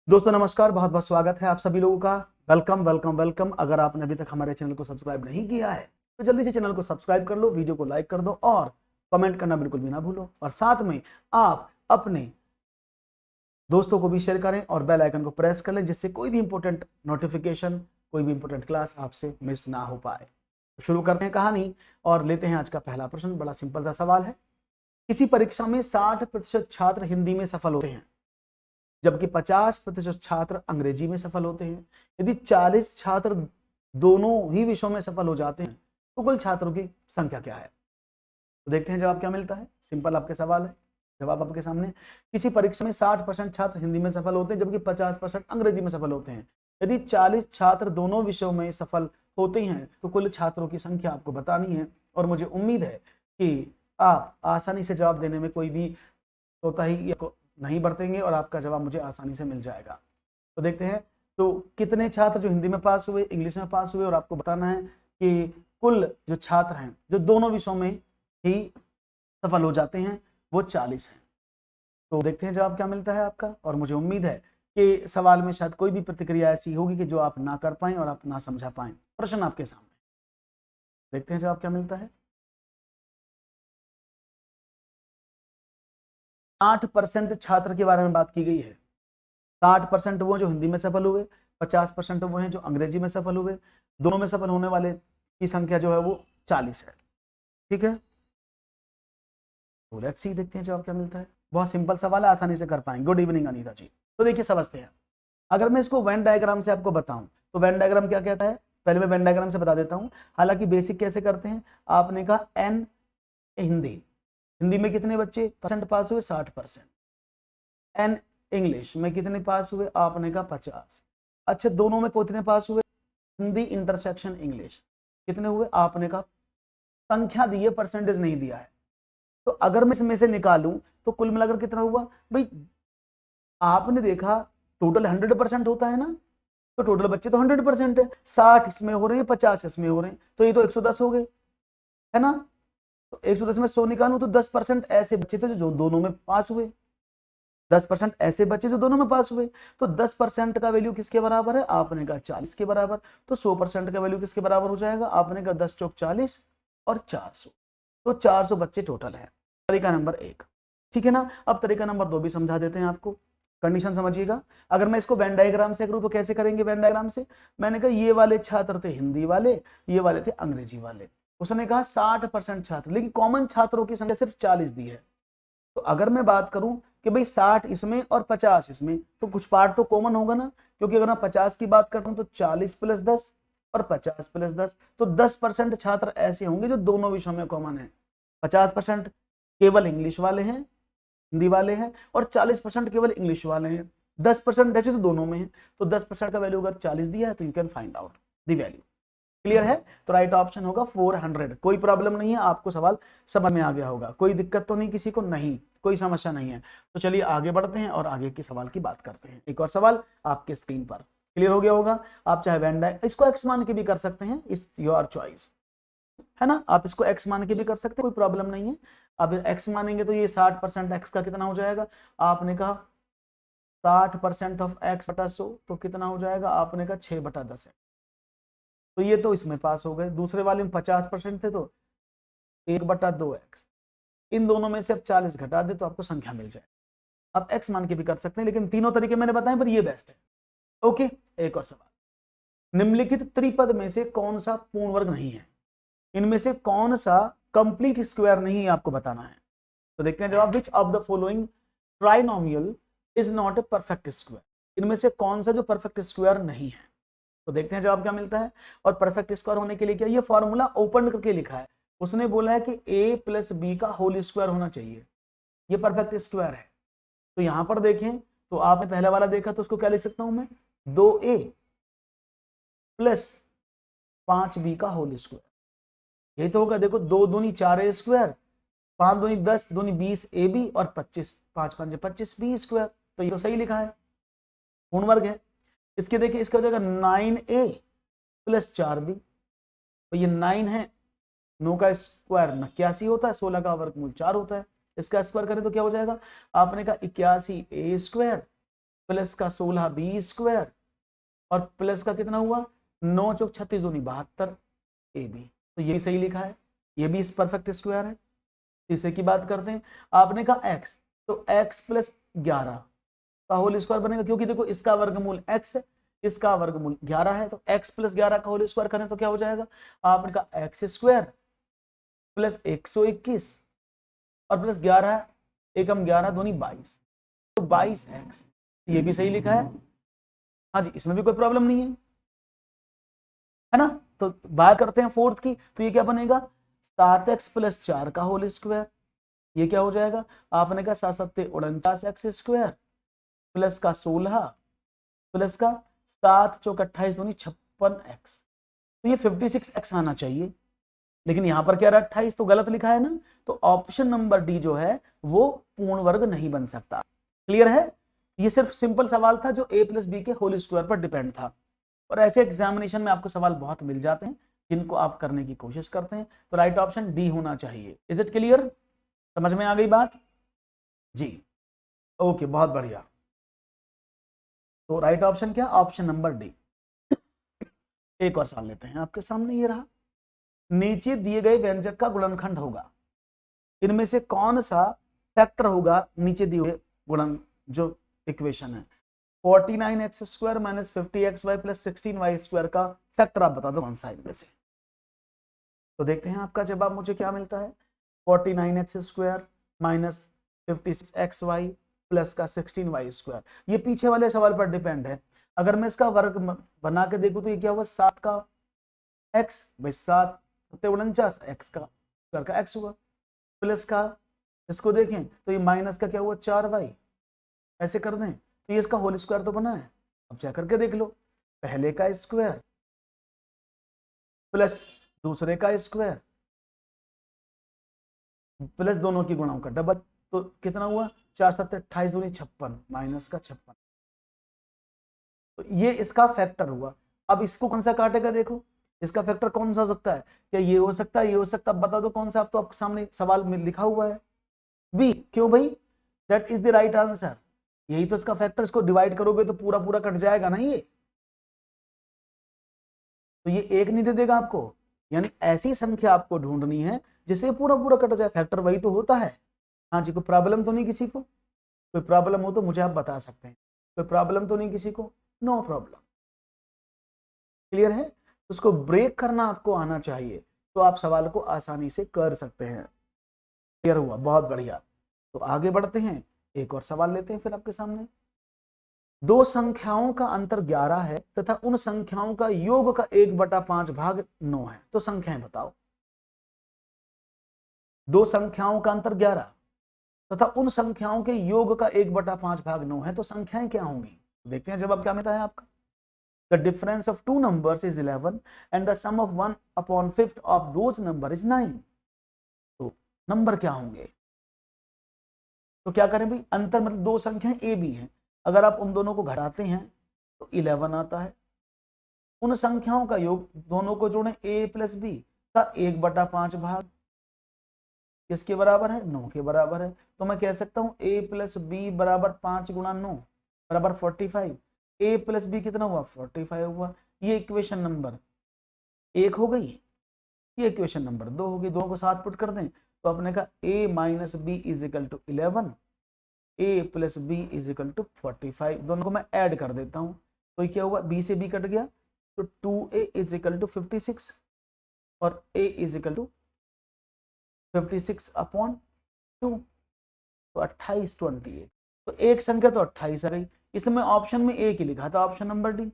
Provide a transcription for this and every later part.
दोस्तों नमस्कार, बहुत बहुत स्वागत है आप सभी लोगों का। Welcome welcome welcome. अगर आपने अभी तक हमारे चैनल को सब्सक्राइब नहीं किया है तो जल्दी से चैनल को सब्सक्राइब कर लो, वीडियो को लाइक कर दो और कमेंट करना बिल्कुल भी ना भूलो। और साथ में आप अपने दोस्तों को भी शेयर करें और बेल आइकन को प्रेस कर लें, जिससे कोई भी इंपॉर्टेंट नोटिफिकेशन, कोई भी इंपॉर्टेंट क्लास आपसे मिस ना हो पाए। तो शुरू करते हैं कहानी और लेते हैं आज का पहला प्रश्न। बड़ा सिंपल सा सवाल है। किसी परीक्षा में 60% छात्र हिंदी में सफल होते हैं, जबकि 50% छात्र अंग्रेजी में सफल होते हैं। यदि 40 छात्र दोनों ही विषयों में सफल हो जाते हैं तो कुल छात्रों की संख्या क्या है? तो देखते हैं जवाब क्या मिलता है। सिंपल आपके सवाल है, जवाब आपके सामने। किसी परीक्षा में 60% छात्र हिंदी में सफल होते हैं, जबकि 50% अंग्रेजी में सफल होते हैं। यदि 40 छात्र दोनों विषयों में सफल होते हैं तो कुल छात्रों की संख्या आपको बतानी है। और मुझे उम्मीद है कि आप आसानी से जवाब देने में कोई भी कोताही नहीं बरतेंगे और आपका जवाब मुझे आसानी से मिल जाएगा। तो देखते हैं, तो कितने छात्र जो हिंदी में पास हुए, इंग्लिश में पास हुए, और आपको बताना है कि कुल जो छात्र हैं जो दोनों विषयों में ही सफल हो जाते हैं वो 40 हैं। तो देखते हैं जवाब क्या मिलता है आपका। और मुझे उम्मीद है कि सवाल में शायद कोई भी प्रतिक्रिया ऐसी होगी कि जो आप ना कर पाएं और आप ना समझा पाएं। प्रश्न आपके सामने, देखते हैं जवाब क्या मिलता है। 60% छात्र के बारे में बात की गई है। 60% वो जो हिंदी में सफल हुए, 50% वो हैं जो अंग्रेजी में सफल हुए। दोनों में सफल होने वाले की संख्या जो है वो 40 है। ठीक है, तो लेट्स सी, देखते हैं जवाब क्या मिलता है। बहुत सिंपल सवाल है, आसानी से कर पाएंगे। गुड इवनिंग अनीता जी। तो देखिए समझते हैं। अगर मैं इसको वेन डायग्राम से आपको बताऊं तो वेन डायग्राम क्या कहता है, पहले मैं वेन डायग्राम से बता देता हूं। हालांकि बेसिक कैसे करते हैं, आपने कहा एन हिंदी, हिंदी में कितने बच्चे परसेंट पास हुए, 60%। एन इंग्लिश में कितने पास हुए, आपने कहा 50। अच्छा, दोनों में कितने पास हुए, हिंदी इंटरसेक्शन इंग्लिश कितने हुए, आपने कहा संख्या दी है, परसेंटेज नहीं दिया है। तो अगर मैं इसमें से निकालूं तो कुल मिलाकर कितना हुआ भाई, आपने देखा टोटल 100% होता है ना, तो टोटल बच्चे तो 100% है। 60 इसमें हो रहे हैं, 50 इसमें हो रहे हैं, तो ये तो 110 हो गए, है ना। तो 110 में 100 निकालूं तो 10% ऐसे बच्चे थे जो दोनों में पास हुए। 10% ऐसे बच्चे जो दोनों में पास हुए। तो 10% का वैल्यू किसके बराबर है, आपने कहा 40 के बराबर। तो 100% का वैल्यू किसके बराबर हो जाएगा, आपने कहा 10 चौक 40 और 400। तो 400 बच्चे टोटल है। तरीका नंबर 1, ठीक है ना। अब तरीका नंबर 2 भी समझा देते हैं आपको। कंडीशन समझिएगा। अगर मैं इसको वेन डायग्राम से करूं तो कैसे करेंगे वेन डायग्राम से। मैंने कहा ये वाले छात्र थे हिंदी वाले, ये वाले थे अंग्रेजी वाले। उसने कहा 60% छात्र, लेकिन कॉमन छात्रों की संख्या सिर्फ 40 दी है। तो अगर मैं बात करूं कि भाई 60 इसमें और 50 इसमें, तो कुछ पार्ट तो कॉमन होगा ना, क्योंकि अगर मैं 50 की बात करता हूं तो 40 + 10 और 50 + 10, तो 10% छात्र ऐसे होंगे जो दोनों विषयों में कॉमन है। 50% केवल इंग्लिश वाले हैं, हिंदी वाले हैं, और 40% केवल इंग्लिश वाले हैं। 10% ऐसे तो दोनों में है। तो 10% का वैल्यू अगर 40 दिया है तो you can find out the value. Clear है, तो राइट ऑप्शन होगा 400। कोई प्रॉब्लम नहीं है, आपको सवाल समझ में आ गया होगा, कोई दिक्कत तो नहीं किसी को, नहीं कोई समस्या नहीं है। तो चलिए आगे बढ़ते हैं और आगे के सवाल की बात करते हैं। एक और सवाल आपके स्क्रीन पर क्लियर हो गया होगा। आप चाहे वेन डायग्राम इसको एक्स मान के भी कर सकते हैं, इस योर चॉइस, है ना। आप इसको एक्स मान के भी कर सकते हैं, कोई प्रॉब्लम नहीं है। अब एक्स मानेंगे तो ये 60% एक्स का कितना हो जाएगा, आपने कहा 60% ऑफ एक्स बटा 100, तो कितना हो जाएगा, आपने कहा 6/10 है। तो ये तो इसमें पास हो गए। दूसरे वाले में 50% थे तो 1/2x। इन दोनों में से अब 40 घटा दे तो आपको संख्या मिल जाए। अब x मान के भी कर सकते हैं, लेकिन तीनों तरीके मैंने बताए पर ये बेस्ट है। ओके, एक और सवाल। निम्नलिखित त्रिपद में से कौन सा पूर्ण वर्ग नहीं है, इनमें से कौन सा कंप्लीट स्क्वायर नहीं है, आपको बताना है। तो देखते हैं जवाब। Which of the following trinomial is not a perfect square, इनमें से कौन सा जो परफेक्ट स्क्वायर नहीं है। तो देखते हैं जवाब क्या मिलता है। और परफेक्ट स्क्वायर होने के लिए क्या, ये फॉर्मूला ओपन करके लिखा है। उसने बोला है कि a + b का होल स्क्वायर होना चाहिए, ये परफेक्ट स्क्वायर है। तो यहां पर देखें तो आपने पहला वाला देखा, तो उसको क्या लिख सकता हूं मैं, 2a + 5b का होल स्क्वायर। ये तो होगा, देखो 2 दूनी 4a स्क्वायर, 5 दूनी 10, दूनी 20 ab और 25, 5 5 25 b स्क्वायर। तो ये तो सही लिखा है, पूर्ण वर्ग है। इसके देखिए, इसका हो जाएगा 9a + 4b। तो ये 9 है, 9 का स्क्वायर 81 होता है, 16 का वर्गमूल 4 होता है। इसका स्क्वायर करें तो क्या हो जाएगा, आपने कहा 81a स्क्वायर प्लस का 16 बी स्क्वायर और प्लस का कितना हुआ 9 चौक 36 दूनी 72 ए बी। तो ये सही लिखा है, ये भी इस परफेक्ट स्क्वायर है। तीसरे की बात करते हैं, आपने कहा एक्स, तो एक्स प्लस 11 का होल स्क्वायर बनेगा, क्योंकि देखो इसका वर्गमूल x है, इसका वर्गमूल 11 है, तो x प्लस 11 का होल स्क्वायर करें तो क्या हो जाएगा, आपने कहा एक्स स्क्वायर प्लस 121 और प्लस 11 एकम 11 दूनी 22, तो 22x, ये भी सही लिखा है। हाँ जी, इसमें भी कोई प्रॉब्लम नहीं है ना। तो बात करते हैं फोर्थ की, तो ये क्या बनेगा 7x प्लस 4 का होल स्क्वायर, ये क्या हो जाएगा, आपने कहा 7 7 49 एक्स स्क्वायर प्लस का 16 प्लस का 7 चौक 28 दूनी 56 एक्स, तो ये 56 एक्स आना चाहिए, लेकिन यहां पर क्या रहा 28, तो गलत लिखा है ना। तो ऑप्शन नंबर डी जो है वो पूर्ण वर्ग नहीं बन सकता। क्लियर है, ये सिर्फ सिंपल सवाल था जो a प्लस बी के होल स्क्वायर पर डिपेंड था, और ऐसे एग्जामिनेशन में आपको सवाल बहुत मिल जाते हैं जिनको आप करने की कोशिश करते हैं। तो राइट ऑप्शन डी होना चाहिए। इज इट क्लियर, समझ में आ गई बात जी? ओके, बहुत बढ़िया। तो राइट ऑप्शन क्या, ऑप्शन नंबर डी। एक और सवाल लेते हैं, आपके सामने ये रहा, नीचे दिए गए व्यंजक का गुणनखंड होगा, इनमें से कौन सा फैक्टर होगा नीचे दिए हुए गुणन जो इक्वेशन है, 49x square minus 50xy plus 16y square का फैक्टर आप बता दो कौन सा इनमें से। तो देखते हैं आपका जवाब मुझे क्या मिलता है, 49x square minus 56xy plus का 16y स्क्वायर, ये पीछे वाले सवाल पर डिपेंड है। अगर मैं इसका वर्ग बना के देखूं तो ये क्या हुआ 7 का x, भाई 7 49 x का स्क्वायर का x हुआ, प्लस का इसको देखें तो ये माइनस का क्या हुआ 4y, ऐसे कर दें तो ये इसका होल स्क्वायर तो बना है। अब चेक करके देख लो, पहले का स्क्वायर प्लस दूसरे का स्क्वायर प्लस दोनों की गुणाओं का डबल, तो कितना हुआ 4 7 28 दूनी 56 माइनस का 56, तो ये इसका फैक्टर हुआ। अब इसको कौन सा काटेगा, देखो इसका फैक्टर कौन सा हो सकता है, क्या ये हो सकता है, ये हो सकता है, बता दो कौन सा। अब तो आपके सामने सवाल में लिखा हुआ है बी, क्यों भाई, that is the right answer, यही तो इसका फैक्टर, इसको डिवाइड करोगे तो पूरा पूरा कट जाएगा ना ये, तो ये एक नहीं दे देगा आपको, यानी ऐसी संख्या आपको ढूंढनी है जिसे पूरा पूरा कट जाए, फैक्टर वही तो होता है। हाँ जी, कोई प्रॉब्लम तो नहीं किसी को, कोई प्रॉब्लम हो तो मुझे आप बता सकते हैं, कोई प्रॉब्लम तो नहीं किसी को, नो प्रॉब्लम। क्लियर है, उसको ब्रेक करना आपको आना चाहिए, तो आप सवाल को आसानी से कर सकते हैं। क्लियर हुआ, बहुत बढ़िया। तो आगे बढ़ते हैं, एक और सवाल लेते हैं फिर आपके सामने। दो संख्याओं का अंतर 11 है तथा उन संख्याओं का योग का 1/5 भाग 9 है, तो संख्याएं बताओ। दो संख्याओं का अंतर 11 तथा उन संख्याओं के योग का 1/5 भाग 9 है, तो संख्याएं क्या होंगी। देखते हैं जवाब क्या मिलता है आपका। The difference of two numbers is 11 and the sum of 1/5 of those number is 9. तो नंबर क्या होंगे, तो क्या करें भाई, अंतर मतलब दो संख्याएं ए बी हैं, अगर आप उन दोनों को घटाते हैं तो 11 आता है। उन संख्याओं का योग, दोनों को जोड़ें ए प्लस बी का 1/5 भाग किसके बराबर है, 9 के बराबर है। तो मैं कह सकता हूं ए प्लस बी बराबर 5 गुणा 9 बराबर 45, ए प्लस बी कितना हुआ 45 हुआ। ये इक्वेशन नंबर 1 हो गई, ये इक्वेशन नंबर 2 होगी, दोनों को साथ पुट कर दें तो अपने का a minus B is equal to 11, a plus B is equal to 45, दोनों को मैं ऐड कर देता हूं तो ये क्या हुआ, b से b कट गया तो 2a इज इक्वल टू 56 और a इज इक्वल टू 56/2, तो 28 28, तो एक संख्या तो 28 आ गई। इसमें ऑप्शन में एक ही लिखा था, ऑप्शन नंबर डी।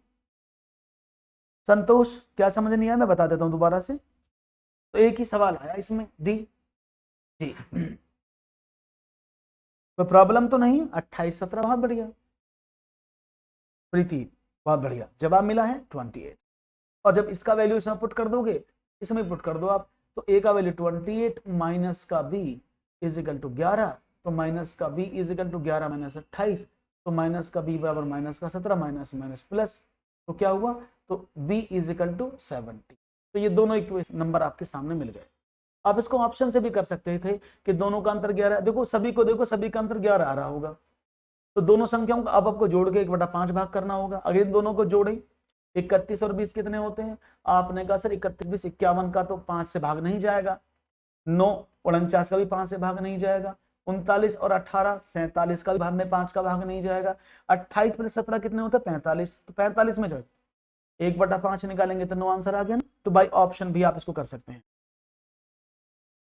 संतोष, क्या समझ नहीं आया मैं बता देता हूं दोबारा से, तो एक ही सवाल आया इसमें डी जी। कोई प्रॉब्लम तो नहीं, 28 17, बहुत बढ़िया। प्रीति, बहुत बढ़िया, जवाब मिला है 28, और जब इसका वैल्यू इसमें पुट कर दोगे, इसमें पुट कर दो आप, तो ए का वैल्यू 28 माइनस का बी इज इक्वल टू 11, तो माइनस का B is equal to 11 minus 28, तो माइनस का बी बराबर माइनस का 17 माइनस माइनस प्लस, तो क्या हुआ, तो बी इज इक्वल टू 70। तो ये दोनों इक्वेशन नंबर आपके सामने मिल गए। आप इसको ऑप्शन से भी कर सकते थे कि दोनों का अंतर 11, देखो सभी को देखो, सभी का अंतर 11 आ रहा होगा, तो दोनों संख्याओं का अब आपको जोड़ के 1/5 भाग करना होगा। अगर इन दोनों को जोड़े 31 और 20 कितने होते हैं? आपने कहा सर 31 20 51 का तो 5 से भाग नहीं जाएगा, 9 49 का भी 5 से भाग नहीं जाएगा, 39 और 18 47 का भी भाग में 5 का भाग नहीं जाएगा, 28 प्लस 17 कितने होते हैं? 45। तो 45 में जब 1/5 निकालेंगे तो 9 आंसर आ गया ना। तो बाई ऑप्शन भी आप इसको कर सकते हैं।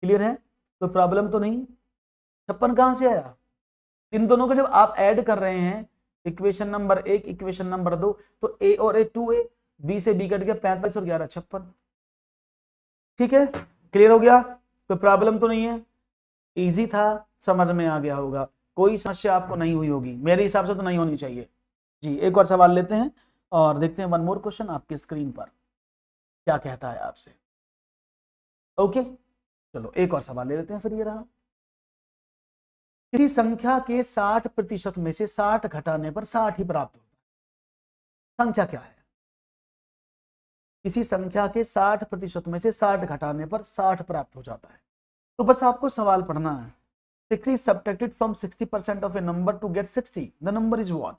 क्लियर है? तो प्रॉब्लम तो नहीं। 56 कहां से आया? इन दोनों को जब आप ऐड कर रहे हैं, इक्वेशन नंबर 1 इक्वेशन नंबर 2, तो ए और ए 2a, बी से बी कट गया, 45 और 11 56। ठीक है, क्लियर हो गया? कोई प्रॉब्लम तो नहीं है? इजी था, समझ में आ गया होगा, कोई समस्या आपको नहीं हुई होगी, मेरे हिसाब से तो नहीं होनी चाहिए जी। एक और सवाल लेते हैं और देखते हैं वन मोर क्वेश्चन आपके स्क्रीन पर क्या कहता है आपसे। ओके, चलो एक और सवाल ले लेते हैं फिर। ये रहा, किसी संख्या के 60% में से 60 घटाने पर 60 ही प्राप्त होता है। संख्या क्या है? किसी संख्या के 60% में से 60 घटाने पर 60 प्राप्त हो जाता है। तो बस आपको सवाल पढ़ना है। 60 subtracted from 60% of a number to get 60. The number is what?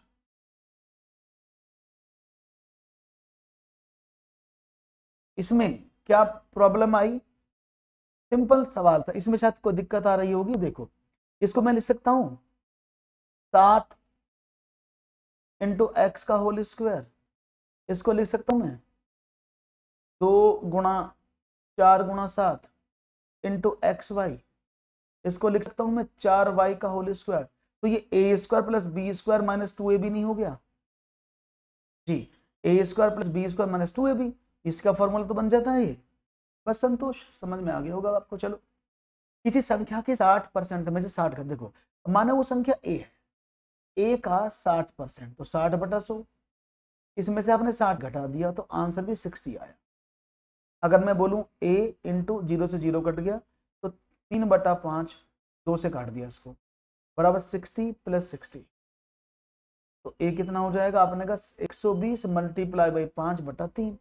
इसमें क्या प्रॉब्लम आई? सिंपल सवाल था, इसमें शायद कोई दिक्कत आ रही होगी। देखो, इसको मैं लिख सकता हूं 7 इंटू एक्स का होल स्क्वायर। इसको लिख सकता हूं मैं 2 गुणा 4 गुणा 7 इंटू एक्स वाई। इसको लिख सकता हूं मैं 4y का होल स्क्वायर। तो ये a square plus B square minus 2ab नहीं हो गया जी? A square plus B square minus 2ab, इसका फॉर्मूला तो बन जाता है ये। बस संतोष, समझ में आ गया होगा आपको। चलो, किसी संख्या के 60% में से 60 कर, देखो मानो वो संख्या ए है, ए का 60%, तो 60/100, इसमें से आपने 60 घटा दिया तो आंसर भी 60 आया। अगर मैं बोलूं a इंटू 0 से 0 कट गया तो 3/5, 2 से काट दिया इसको, बराबर 60 प्लस 60। तो a कितना हो जाएगा? आपने कहा 120 मल्टीप्लाई बाई 5/3,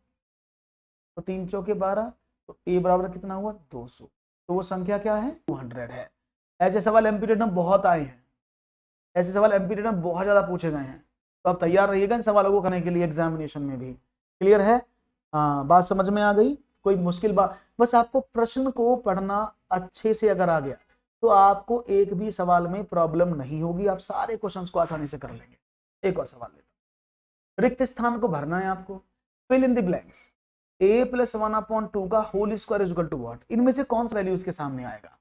तो 3 चौके 12, तो a बराबर कितना हुआ? 200। तो वो संख्या क्या है? 200 है। ऐसे सवाल एमपीटीईटी में बहुत आए हैं, ऐसे सवाल एमपीटीईटी में बहुत ज्यादा पूछे गए हैं, तो आप तैयार रहिएगा इन सवालों को करने के लिए एग्जामिनेशन में भी। क्लियर है? बात समझ में आ गई? कोई मुश्किल बात? बस आपको प्रश्न को पढ़ना अच्छे से अगर आ गया तो आपको एक भी सवाल में प्रॉब्लम नहीं होगी, आप सारे क्वेश्चंस को आसानी से कर लेंगे। एक और सवाल लेते हैं, रिक्त स्थान को भरना है आपको। Fill in the blanks. a plus 1/2 का whole square is equal to what? इनमें से कौन सा वैल्यू इसके सामने आएगा?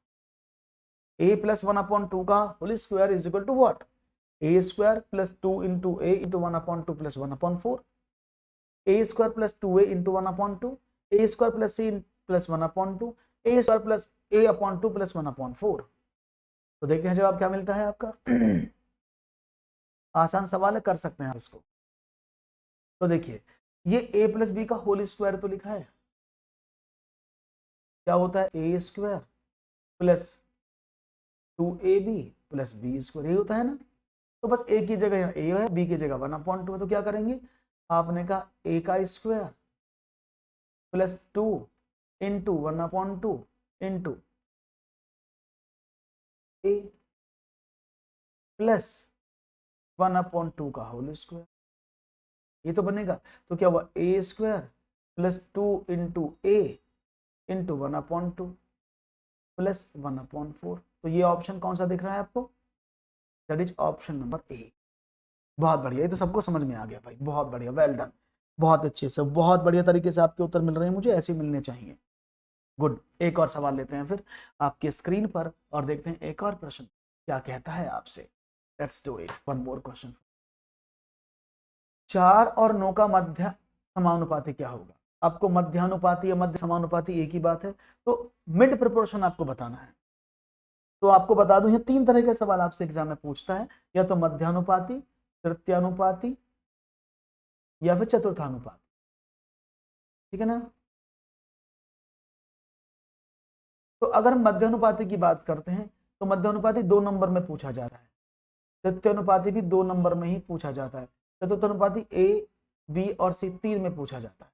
a प्लस 1/2 का whole square is equal to what? a square plus 2 into a into 1/2 plus 1/4, a square plus 2a into 1/2, a square plus c plus 1/2, a square plus a/2 plus 1/4। तो देखते हैं जवाब क्या मिलता है आपका। आसान सवाल है, कर सकते हैं आप इसको। तो देखिए, ये a प्लस बी का होल स्क्वायर तो लिखा है, क्या होता है? a square plus 2ab plus B square, ये होता है ना। तो बस a की जगह a है, b की जगह 1/2 है, तो क्या करेंगे? आपने कहा a का square plus 2 into 1/2 into a plus 1/2 का होल स्क्वायर, ये तो बनेगा। तो क्या हुआ? a square plus 2 into a into 1/2 plus 1/4। तो ये ऑप्शन कौन सा दिख रहा है आपको? That is option number A. बहुत बढ़िया, ये तो सबको समझ में आ गया भाई, बहुत बढ़िया, वेल डन, बहुत अच्छे से, बहुत बढ़िया तरीके से आपके उत्तर मिल रहे हैं, मुझे ऐसे मिलने चाहिए। गुड। एक और सवाल लेते हैं फिर आपके स्क्रीन पर और देखते हैं एक और प्रश्न क्या कहता है आपसे। Let's do it, one more question. 4 और 9 का मध्य समानुपाती क्या होगा? आपको मध्यानुपाती या मध्य समानुपाती एक ही बात है, तो मिड प्रोपोर्शन आपको बताना है। तो आपको बता दूं, ये 3 तरह के सवाल आपसे एग्जाम में पूछता है, या तो मध्यानुपाती, तृतीयानुपाती या फिर चतुर्थानुपाती। ठीक है ना? तो अगर मध्यानुपाती की बात करते हैं तो मध्यानुपाती 2 नंबर में पूछा जाता है, तृतीयानुपाती भी 2 नंबर में ही पूछा जाता है, चतुर्थानुपाती ए, बी और सी 3 में पूछा जाता है।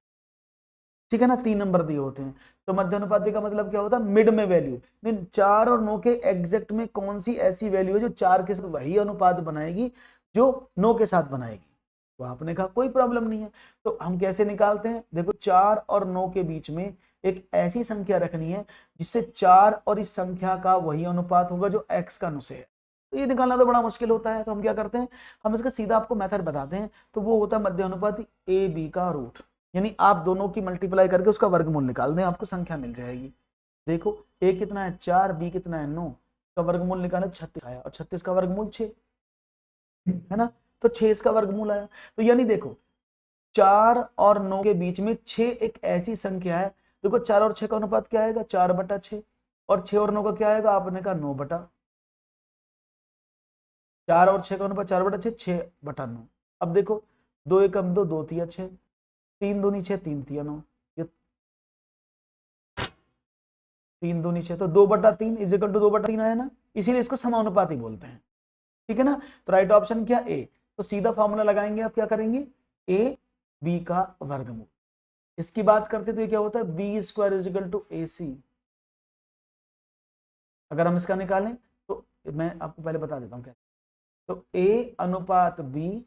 ठीक है ना? 3 नंबर दिए होते हैं। तो मध्यानुपाती का मतलब क्या होता है? मिड में वैल्यू। नहीं, 4 और 9 के एग्जैक्ट में कौन सी ऐसी वैल्यू है जो 4 के साथ वही अनुपात बनाएगी जो 9 के साथ बनाएगी। तो आपने कहा कोई प्रॉब्लम नहीं है। तो हम कैसे निकालते हैं, देखो 4 और 9 के बीच में एक ऐसी संख्या रखनी है जिससे 4 और इस संख्या का वही अनुपात होगा जो x का अनुसे है। तो ये निकालना तो बड़ा मुश्किल होता है, तो हम क्या करते हैं, हम इसका सीधा आपको मेथड बताते हैं। तो वो होता है मध्य अनुपाती ए बी का रूट, यानी आप दोनों की मल्टीप्लाई करके उसका वर्गमूल निकाल दें, आपको संख्या मिल जाएगी। देखो ए कितना है 4, बी कितना है 9, का वर्गमूल निकाले 36 आया, और 36 का वर्गमूल 6 है ना, तो 6 इसका वर्गमूल आया। तो यानी देखो 4 और 9 के बीच में 6 एक ऐसी संख्या है, देखो 4 और 6 का अनुपात क्या आएगा 4/6, और 6 और 9 का क्या आएगा, आपने कहा 9/, 4 और 6 का अनुपात 4/6, 6/9। अब देखो 2 एकम 2, 2 तिया 6, 3 दूनी 6, 3 तिया 9, ये 3 दूनी 6, तो 2/3 इज इक्वल टू 2/3 आया ना, इसीलिए इसको समानुपाती बोलते हैं। ठीक है ना, तो राइट ऑप्शन क्या ए। तो सीधा फॉर्मूला लगाएंगे, आप क्या करेंगे, ए बी का वर्गमूल। इसकी बात करते तो ये क्या होता है, b square is equal to a c. अगर हम इसका निकालें तो मैं आपको पहले बता देता हूं क्या, तो ए अनुपात बी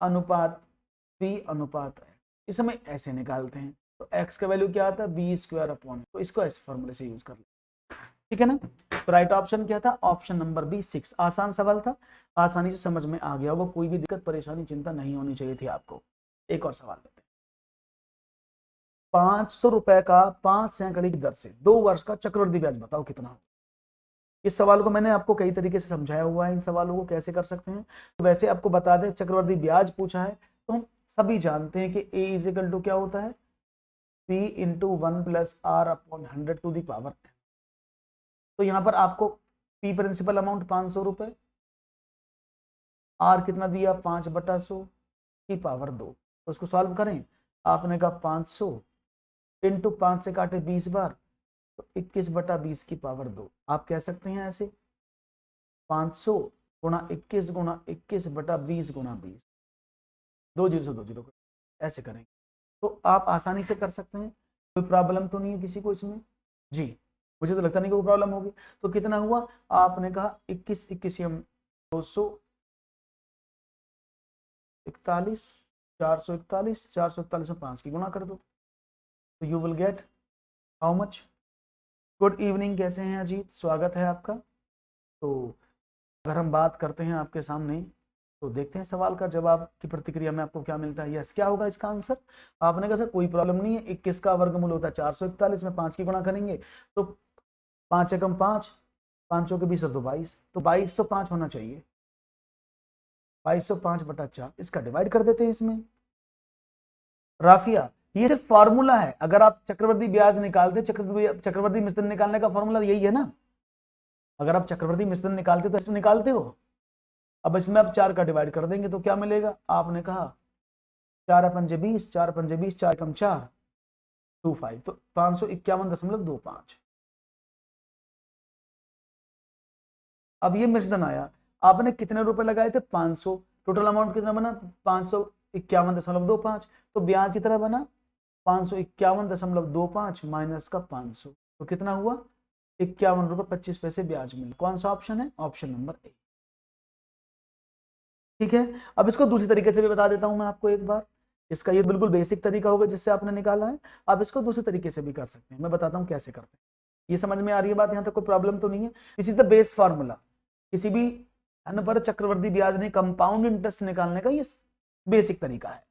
अनुपात बी अनुपात है, इस समय ऐसे निकालते हैं। तो x का वैल्यू क्या आता है, बी स्क्वायर अपॉन, तो इसको ऐसे फॉर्मूले से यूज कर ले। ठीक है ना, तो राइट ऑप्शन क्या था, ऑप्शन नंबर बी 6। आसान सवाल था, आसानी से समझ में आ गया होगा, कोई भी दिक्कत परेशानी चिंता नहीं होनी चाहिए थी आपको। एक और सवाल लेते हैं। 500 रुपए का 5 सैकड़े की दर से 2 वर्ष का चक्रवृद्धि ब्याज बताओ कितना हो। इस सवाल को मैंने आपको कई तरीके से समझाया हुआ है, इन सवालों को कैसे कर सकते हैं। तो वैसे आपको बता दें, चक्रवृद्धि ब्याज पूछा है तो हम सभी जानते हैं कि a इज इक्वल टू क्या होता है, p into 1 plus R upon 100 to the power. तो यहाँ पर आपको p प्रिंसिपल अमाउंट 500 रुपए, r कितना दिया 5/100 की पावर 2। तो उसको सॉल्व करें, आपने कहा 500 इंटू 5 से काटे 20 बार, तो 21/20 की पावर 2। आप कह सकते हैं ऐसे 500 गुणा 21 गुणा 21/20 गुणा 20, 2 0 से 2 0 ऐसे करेंगे तो आप आसानी से कर सकते हैं। कोई प्रॉब्लम तो नहीं है किसी को इसमें जी, मुझे तो लगता नहीं कोई प्रॉब्लम होगी। तो कितना हुआ, आपने कहा 21 21 241, 441, 441 में 5 की गुणा कर दो, तो you will get how much. Good evening, कैसे हैं अजीत, स्वागत है आपका। तो अगर हम बात करते हैं आपके सामने, तो देखते हैं सवाल का जवाब की प्रतिक्रिया में आपको क्या मिलता है। यस, क्या होगा इसका आंसर, आपने कहा सर कोई प्रॉब्लम नहीं है, 21 का वर्गमूल होता है 441 में 5 की गुणा करेंगे तो 5 एकम 5, 5 के 20 तो 22, तो 2205 होना चाहिए, 2205/4, इसका डिवाइड कर देते हैं इसमें। राफिया, ये सिर्फ फॉर्मूला है, अगर आप चक्रवृद्धि ब्याज निकालते, चक्रवृद्धि मिश्रण निकालने का फॉर्मूला यही है ना, अगर आप चक्रवृद्धि मिश्रण निकालते तो निकालते हो। अब इसमें आप 4 का डिवाइड कर देंगे तो क्या मिलेगा, आपने कहा 4 पंजे 20, 4 पंजे 20, 4 कम 4 25, तो 551.25। अब ये मिश्रण आया, आपने कितने रुपए लगाए थे 500, टोटल अमाउंट कितना बना 551.25, तो ब्याज कितना बना 551.25 माइनस का 500, तो कितना हुआ 51 रुपए 25 पैसे ब्याज मिले। कौन सा ऑप्शन है, ऑप्शन नंबर ए। ठीक है, अब इसको दूसरी तरीके से भी बता देता हूं मैं आपको एक बार, इसका ये बिल्कुल बेसिक तरीका होगा जिससे आपने निकाला है, आप इसको दूसरे तरीके से भी कर सकते हैं, मैं बताता हूं कैसे करते हैं। ये समझ में आ रही है बात, यहां तक कोई प्रॉब्लम तो नहीं है। This is the base formula, किसी भी धन पर चक्रवृद्धि ब्याज नहीं कंपाउंड इंटरेस्ट निकालने का ये बेसिक तरीका है।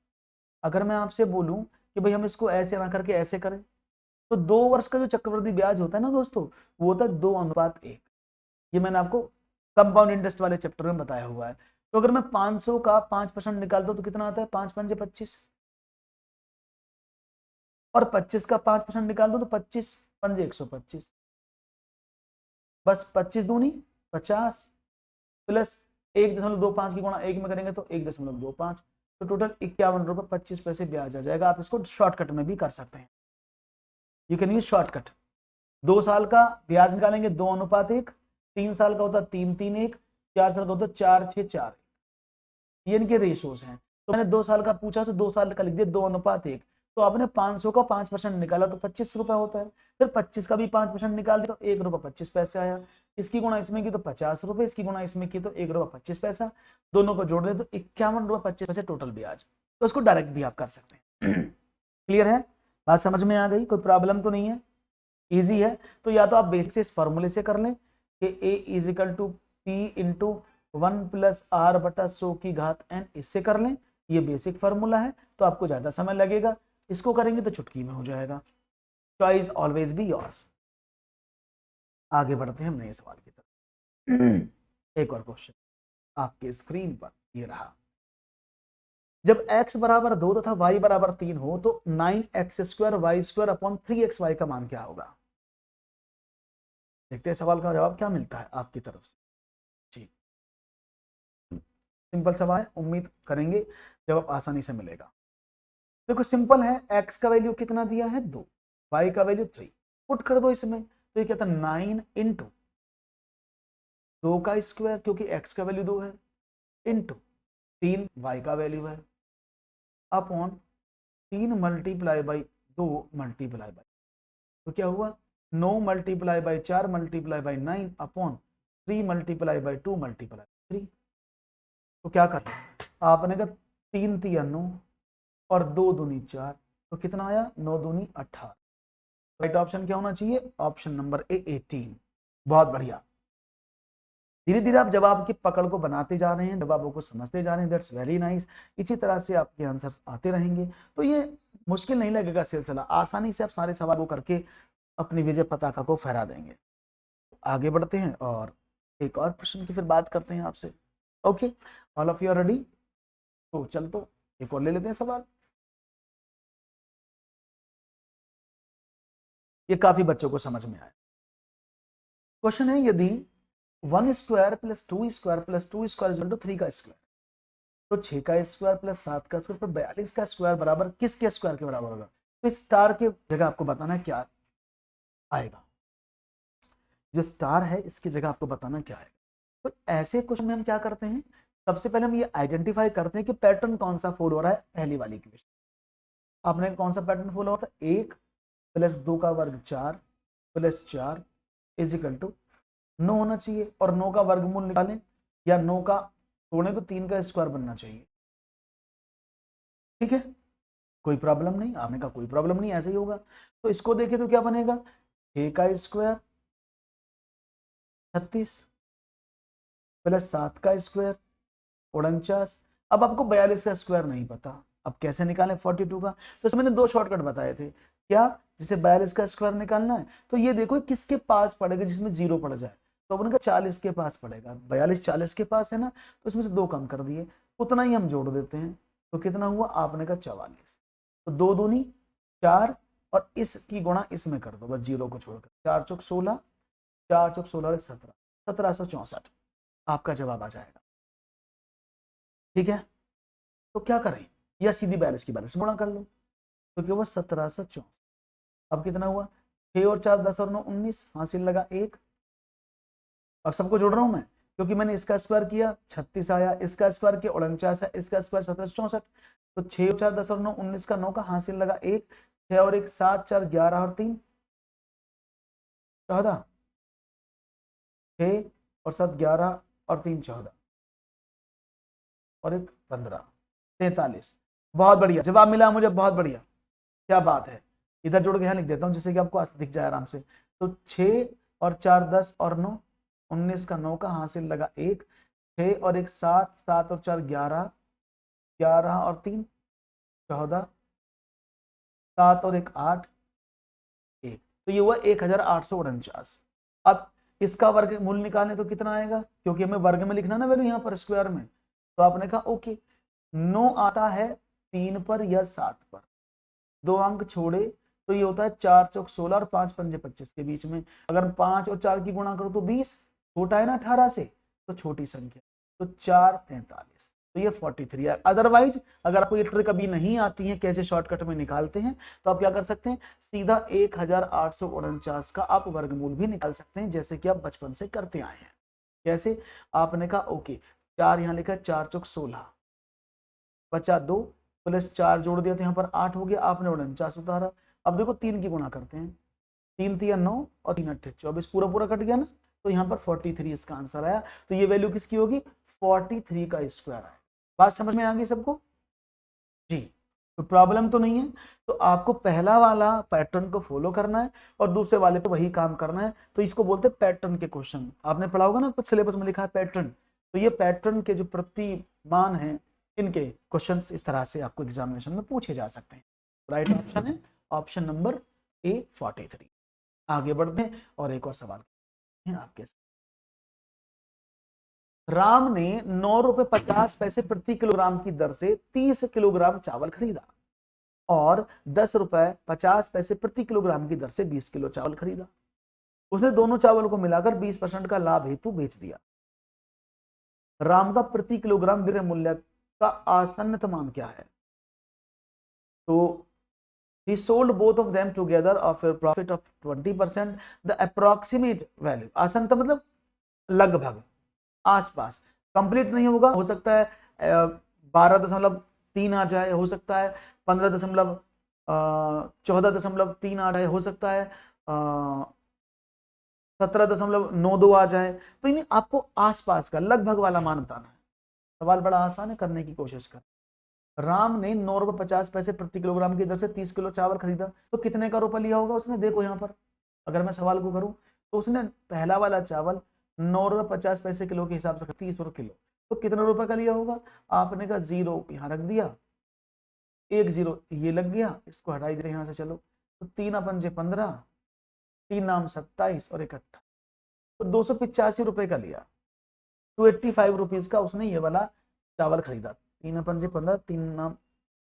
अगर मैं आपसे बोलूं कि भाई हम इसको ऐसे ना करके ऐसे करें, तो 2 वर्ष का जो चक्रवृद्धि ब्याज होता है ना दोस्तों, वो होता है 2:1। ये मैंने आपको कंपाउंड इंटरेस्ट वाले चैप्टर में बताया हुआ है। तो अगर मैं 500 का 5% निकालता हूं तो कितना आता है 5 पंजे 25, और 25 का 5% निकाल दो तो 25 पंजे 125, बस 25 दूनी 50 प्लस 1.25 की गुणा 1 में करेंगे तो 1.25, तो टोटल 51 रुपए 25 पैसे ब्याज आ जाएगा। आप इसको शॉर्टकट में भी कर सकते हैं, यू कैन यूज शॉर्टकट। 2 साल का ब्याज निकालेंगे 2:1, 3 साल का होता 3:3:1, 4 साल का होता 4:6:4, ये इनके रेशोज हैं। तो मैंने 2 साल का पूछा तो 2 साल का लिख दिया 2:1, तो आपने 500 का 5% निकाला तो 25 रुपए होता है, फिर 25 का भी 5% निकाल दिया तो 1 रुपया 25 पैसे आया, इसकी गुणा इसमें की तो 50 रुपए, इसकी गुणा इसमें की तो 1 रुपया 25 पैसा, दोनों को जोड़ दे तो 51 रुपया 25 पैसे टोटल ब्याज। तो उसको डायरेक्ट भी आप कर सकते हैं। क्लियर है, बात समझ में आ गई, कोई प्रॉब्लम तो नहीं है, इजी है। तो या तो आप बेसिक से इस फॉर्मूले से कर लें कि a is equal to P into 1 plus R बटा 100 की घात n, इससे कर लें, ये बेसिक फार्मूला है, तो आपको ज्यादा समय लगेगा, इसको करेंगे तो चुटकी में हो जाएगा। Choice always be yours. आगे बढ़ते हैं हम नए सवाल की तरफ। एक और क्वेश्चन आपके स्क्रीन पर ये रहा। जब x बराबर 2 तथा y बराबर 3 हो तो 9x² y² अपॉन 3xy का मान क्या होगा? देखते हैं सवाल का जवाब क्या मिलता है आपकी तरफ से। जी, सिंपल सवाल है, उम्मीद करेंगे जवाब आसानी से मिलेगा। देखो सिंपल है, x का वैल्यू कितना दिया है 2, y का वैल्यू 3, पुट कर दो इसमें, तो ये कहता है 9 इंटू 2 का स्क्वायर, क्योंकि x का वैल्यू 2 है, इंटू 3 y का वैल्यू है, upon 3 multiply by 2 multiply by, तो क्या हुआ 9 multiply by 4 multiply by 9 upon 3 multiply by 2 multiply 3। तो क्या कर आपने कहा 3 3 9 और 2 दूनी 4, तो कितना आया 9 दूनी 18। राइट ऑप्शन क्या होना चाहिए? Option number A 18। बहुत बढ़िया। धीरे धीरे आप जवाब की पकड़ को बनाते जा रहे हैं, जवाबों को समझते जा रहे हैं, दैट्स वेरी नाइस। इसी तरह से आपके आंसर्स आते रहेंगे, तो ये मुश्किल नहीं लगेगा सिलसिला, आसानी से आप सारे सवाल को करके अपनी विजय पताका को फहरा देंगे। आगे बढ़ते हैं और एक और प्रश्न की फिर बात करते हैं आपसे। Okay, all of you are ready? तो चल तो एक और ले लेते हैं सवाल। ये काफी बच्चों को समझ में आया। क्वेश्चन है, यदि 1 square plus 2 square plus 2 square equal to 3 का स्क्वायर, तो 6 का स्क्वायर प्लस 7 का स्क्वायर पर 42 का स्क्वायर बराबर किसके स्क्वायर के बराबर होगा? तो इस स्टार के जगह आपको बताना है क्या आएगा। जो स्टार है इसकी जगह आपको बताना क्या आएगा। तो ऐसे क्वेश्चन में हम क्या करते हैं, सबसे पहले हम ये आइडेंटिफाई करते हैं कि पैटर्न कौन सा फॉलो हो रहा है। पहली वाली इक्वेशन आपने कौन सा पैटर्न फॉलो होता है, 1 प्लस 2 का वर्ग 4 प्लस 4 इज इक्वल टू 9 होना चाहिए, और 9 का वर्गमूल निकालें या 9 का तोड़ें तो 3 का स्क्वायर बनना चाहिए। ठीक है, कोई प्रॉब्लम नहीं, आपने कहा कोई प्रॉब्लम नहीं, ऐसे ही होगा। तो इसको देखें तो क्या बनेगा, 6 का स्क्वायर 36 प्लस 7 का स्क्वायर 49। अब आपको 42 का स्क्वायर नहीं पता, अब कैसे निकालें 42 का? तो इसमें मैंने 2 शॉर्टकट बताए थे, क्या? जिसे 42 का स्क्वायर निकालना है तो ये देखो किसके पास पड़ेगा, जिसमें 0 पड़ जाए, तो अपने का 40 के पास पड़ेगा। 42 40 के पास है ना, तो इसमें से 2 कम कर दिए, उतना ही हम जोड़ देते हैं, तो कितना हुआ आपने का 44। तो 2 दूनी 4 और इसकी गुणा इसमें कर दो बस 0 को छोड़कर, 4 चौक 16, 4 चौक 16 और 17, 1764 आपका जवाब आ जाएगा। ठीक है, तो क्या करें, या सीधी 42 की 42 गुणा कर लो, तो क्या हुआ 1764। अब कितना हुआ 6 और 4 10 और 9 19, हासिल लगा 1। अब सबको जोड़ रहा हूं मैं, क्योंकि मैंने इसका स्क्वायर किया 36 आया, इसका स्क्वायर किया 49 है, इसका स्क्वायर 1764। तो 6 और 4 10 और 9 19 का 9 का हासिल लगा 1, 6 और 1 7 4 11 और 3 14, 6 और 7 11 और 3 14 और 1 15 43। बहुत बढ़िया जवाब मिला मुझे, बहुत बढ़िया, क्या बात है। इधर जोड़ के यहाँ लिख देता हूँ जिससे कि आपको दिख जाए आराम से। तो 6 और 4 10 और 9 19 का 9 का हासिल लगा 1, 6 और 1 7 7 और 4 11 11 और 3 14, 7 और 1 8 1, तो ये हुआ 1849। अब इसका वर्ग मूल निकालें तो कितना आएगा, क्योंकि हमें वर्ग में लिखना ना वैल्यू यहाँ पर स्क्वायर में, तो आपने कहा ओके 9 आता है 3 पर या 7 पर, 2 अंक छोड़े तो ये होता है 4 चौक 16 और 5 पंजे 25 के बीच में। अगर 5 और 4 की गुणा करो तो 20, छोटा है ना 18 से, तो छोटी संख्या, तो 4 43, तो ये 43 है। अदरवाइज अगर आपको ये ट्रिक अभी नहीं आती है कैसे शॉर्टकट में निकालते हैं, तो आप क्या कर सकते हैं, सीधा 1849 का आप वर्गमूल भी निकाल सकते हैं, जैसे कि आप बचपन से करते आए हैं। कैसे? आपने कहा ओके 4 यहाँ लिखा 4 चौक 16, बचा 2 प्लस 4 जोड़ दिया तो यहाँ पर 8 हो गया, आपने 49 उतारा। अब देखो 3 की गुणा करते हैं, 3 3 9 और 3 8 24, पूरा पूरा कट गया ना, तो यहाँ पर 43 इसका आंसर आया। तो ये वैल्यू किसकी होगी? 43 का स्क्वायर आया। बात समझ में आ गई सबको? जी, तो प्रॉब्लम तो नहीं है। तो आपको पहला वाला पैटर्न को फॉलो करना है और दूसरे वाले पे वही काम करना है। तो इसको बोलते हैं पैटर्न के क्वेश्चन। आपने पढ़ा होगा ना, कुछ सिलेबस में लिखा है पैटर्न। तो ये पैटर्न के जो प्रतिमान हैं, इनके क्वेश्चंस इस तरह से आपको एग्जामिनेशन में पूछे जा सकते हैं। राइट ऑप्शन है ऑप्शन नंबर ए 43। आगे बढ़ते हैं और एक और सवाल है आपके साथ। राम ने 9 रुपए 50 पैसे प्रति किलोग्राम की दर से 30 किलोग्राम चावल खरीदा और 10 रुपए 50 पैसे प्रति किलोग्राम की दर से 20 किलो चावल खरीदा। उसने दोनों चावल को मिलाकर 20% का लाभ हेतु बेच दिया। राम का प्रति किलोग्राम विक्रय मूल्य का आसन्नतम मान क्या है? तो he sold both of them together of a profit of 20%. the approximate value, आसन्न मतलब लगभग, आसपास, कंप्लीट नहीं होगा, हो सकता है 12.3 आ जाए, हो सकता है 14.3 आ जाए, हो सकता है 17.92 आ जाए। तो इन्हें आपको आसपास का लगभग वाला मान बताना है। सवाल बड़ा आसान है, करने की कोशिश कर। राम ने 9 रुपए 50 पैसे प्रति किलोग्राम की दर से 30 किलो चावल खरीदा, तो कितने का रुपया लिया होगा उसने? देखो यहाँ पर अगर मैं सवाल को करूं तो उसने पहला वाला चावल 9 रुपए 50 पैसे किलो के हिसाब से 30 किलो, तो कितने रुपए का लिया होगा? आपने कहा 0 यहाँ रख दिया, 1 0 ये लग गया, इसको हटा देते यहाँ से। चलो, तो 3 अपन 15, 3 नाम 27 और 1 28, तो 285 रुपए का लिया। 285 रुपीज का उसने ये वाला चावल खरीदा। 3 अपन 15, 3 नाम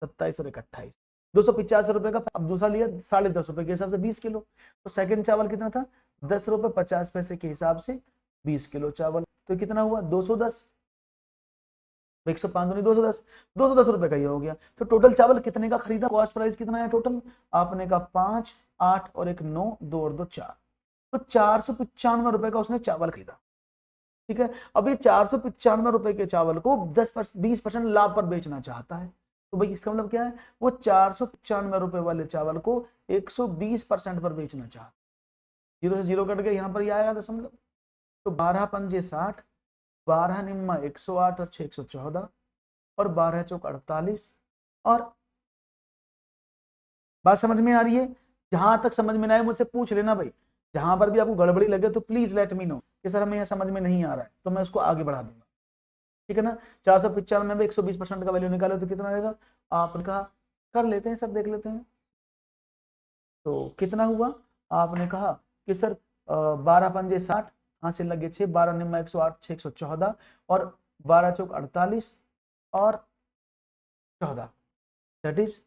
27 और 1 28, 285 रुपए का। अब दूसरा लिया 10.5 रुपए के हिसाब से 20 किलो, तो सेकंड चावल कितना था? 10 रुपए 50 पैसे के हिसाब से 20 किलो चावल, तो कितना हुआ? 210। 105 नहीं, 210, 210 रुपए का ये हो गया। तो टोटल चावल कितने का खरीदा? कॉस्ट प्राइस कितना है टोटल? आपने कहा 5, 8 और 1 9, 2 और 2 4, तो 495 रुपए का उसने चावल खरीदा। ठीक है, अब ये 495 रुपए के चावल को 20% लाभ पर बेचना चाहता है। तो भाई इसका मतलब क्या है? वो 495 रुपए वाले चावल को 120% पर बेचना चाहता है। 0 से 0 कट गए, यहाँ पर ये आएगा दशमलव। तो 12 पंजे 60, 12 निम्मा 108 और 6 114 और 12 चौक 48। और बात समझ में आ रही है? जहां तक समझ में ना आए मुझसे पूछ लेना भाई। जहां पर भी आपको गड़बड़ी लगे तो प्लीज लेट मी नो कि सर हमें यह समझ में नहीं आ रहा है, तो मैं उसको आगे बढ़ा दूंगा। ठीक है ना? 495 में 120% का वैल्यू निकाले तो कितना आएगा? आपने कहा कर लेते हैं सर, देख लेते हैं। तो कितना हुआ? आपने कहा कि सर 12 पंजे 60, हासिल लगे 6, 12 निम्मा 108, 6 114 और 12 चौक 48 और 14, that is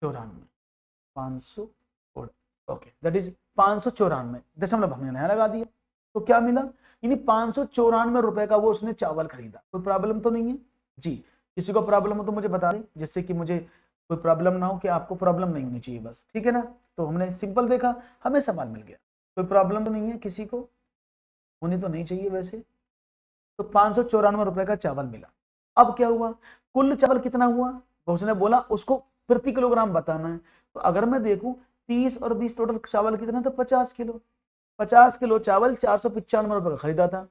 94, 500, okay, that is 594 दशमलव हमने नया लगा दिया। तो क्या मिला? यानी 594 रुपए का वो उसने चावल खरीदा। कोई प्रॉब्लम तो नहीं है जी? किसी को प्रॉब्लम हो तो मुझे बता दे, जिससे कि मुझे कोई प्रॉब्लम ना हो, कि आपको प्रॉब्लम नहीं होनी चाहिए बस। ठीक है ना? तो हमने सिंपल देखा, हमें सवाल मिल गया। कोई प्रॉब्लम तो नहीं है, किसी को होनी तो नहीं चाहिए वैसे। तो 594 रुपए का चावल मिला। अब क्या हुआ? कुल चावल कितना हुआ? उसने बोला उसको प्रति किलोग्राम बताना है। तो अगर मैं देखूं 30 और 20 टोटल चावल कितना था? 50 किलो। 50 किलो चावल 495 रुपए का खरीदा था,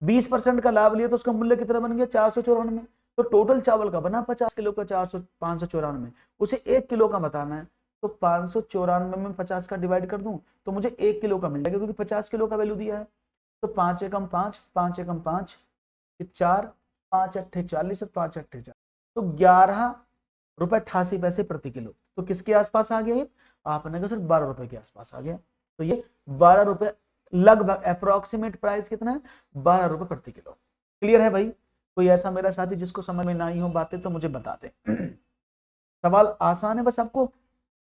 20% का लाभ लिया तो उसका मूल्य कितना बन गया? 494। तो टोटल चावल का बना 50 किलो का 594, उसे 1 किलो का बताना है। तो 594 में 50 का डिवाइड कर दूं तो मुझे 1 किलो का मिल जाएगा, क्योंकि 50 किलो का वैल्यू दिया है। तो 5 एकम 5, 5 एकम 5, 4, 5 अट्ठे 40 और 5 अट्ठे 4, तो 11 रुपए 88 पैसे प्रति किलो। तो किसके आसपास आ गया? आपने कहा सर 12 रुपए के आसपास आ गया। तो ये 12 रुपए लगभग, अप्रोक्सीमेट प्राइस कितना है? 12 रुपए प्रति किलो। क्लियर है भाई? कोई ऐसा मेरा साथी जिसको समझ में ना आई हो बातें तो मुझे बता दे। सवाल आसान है, बस आपको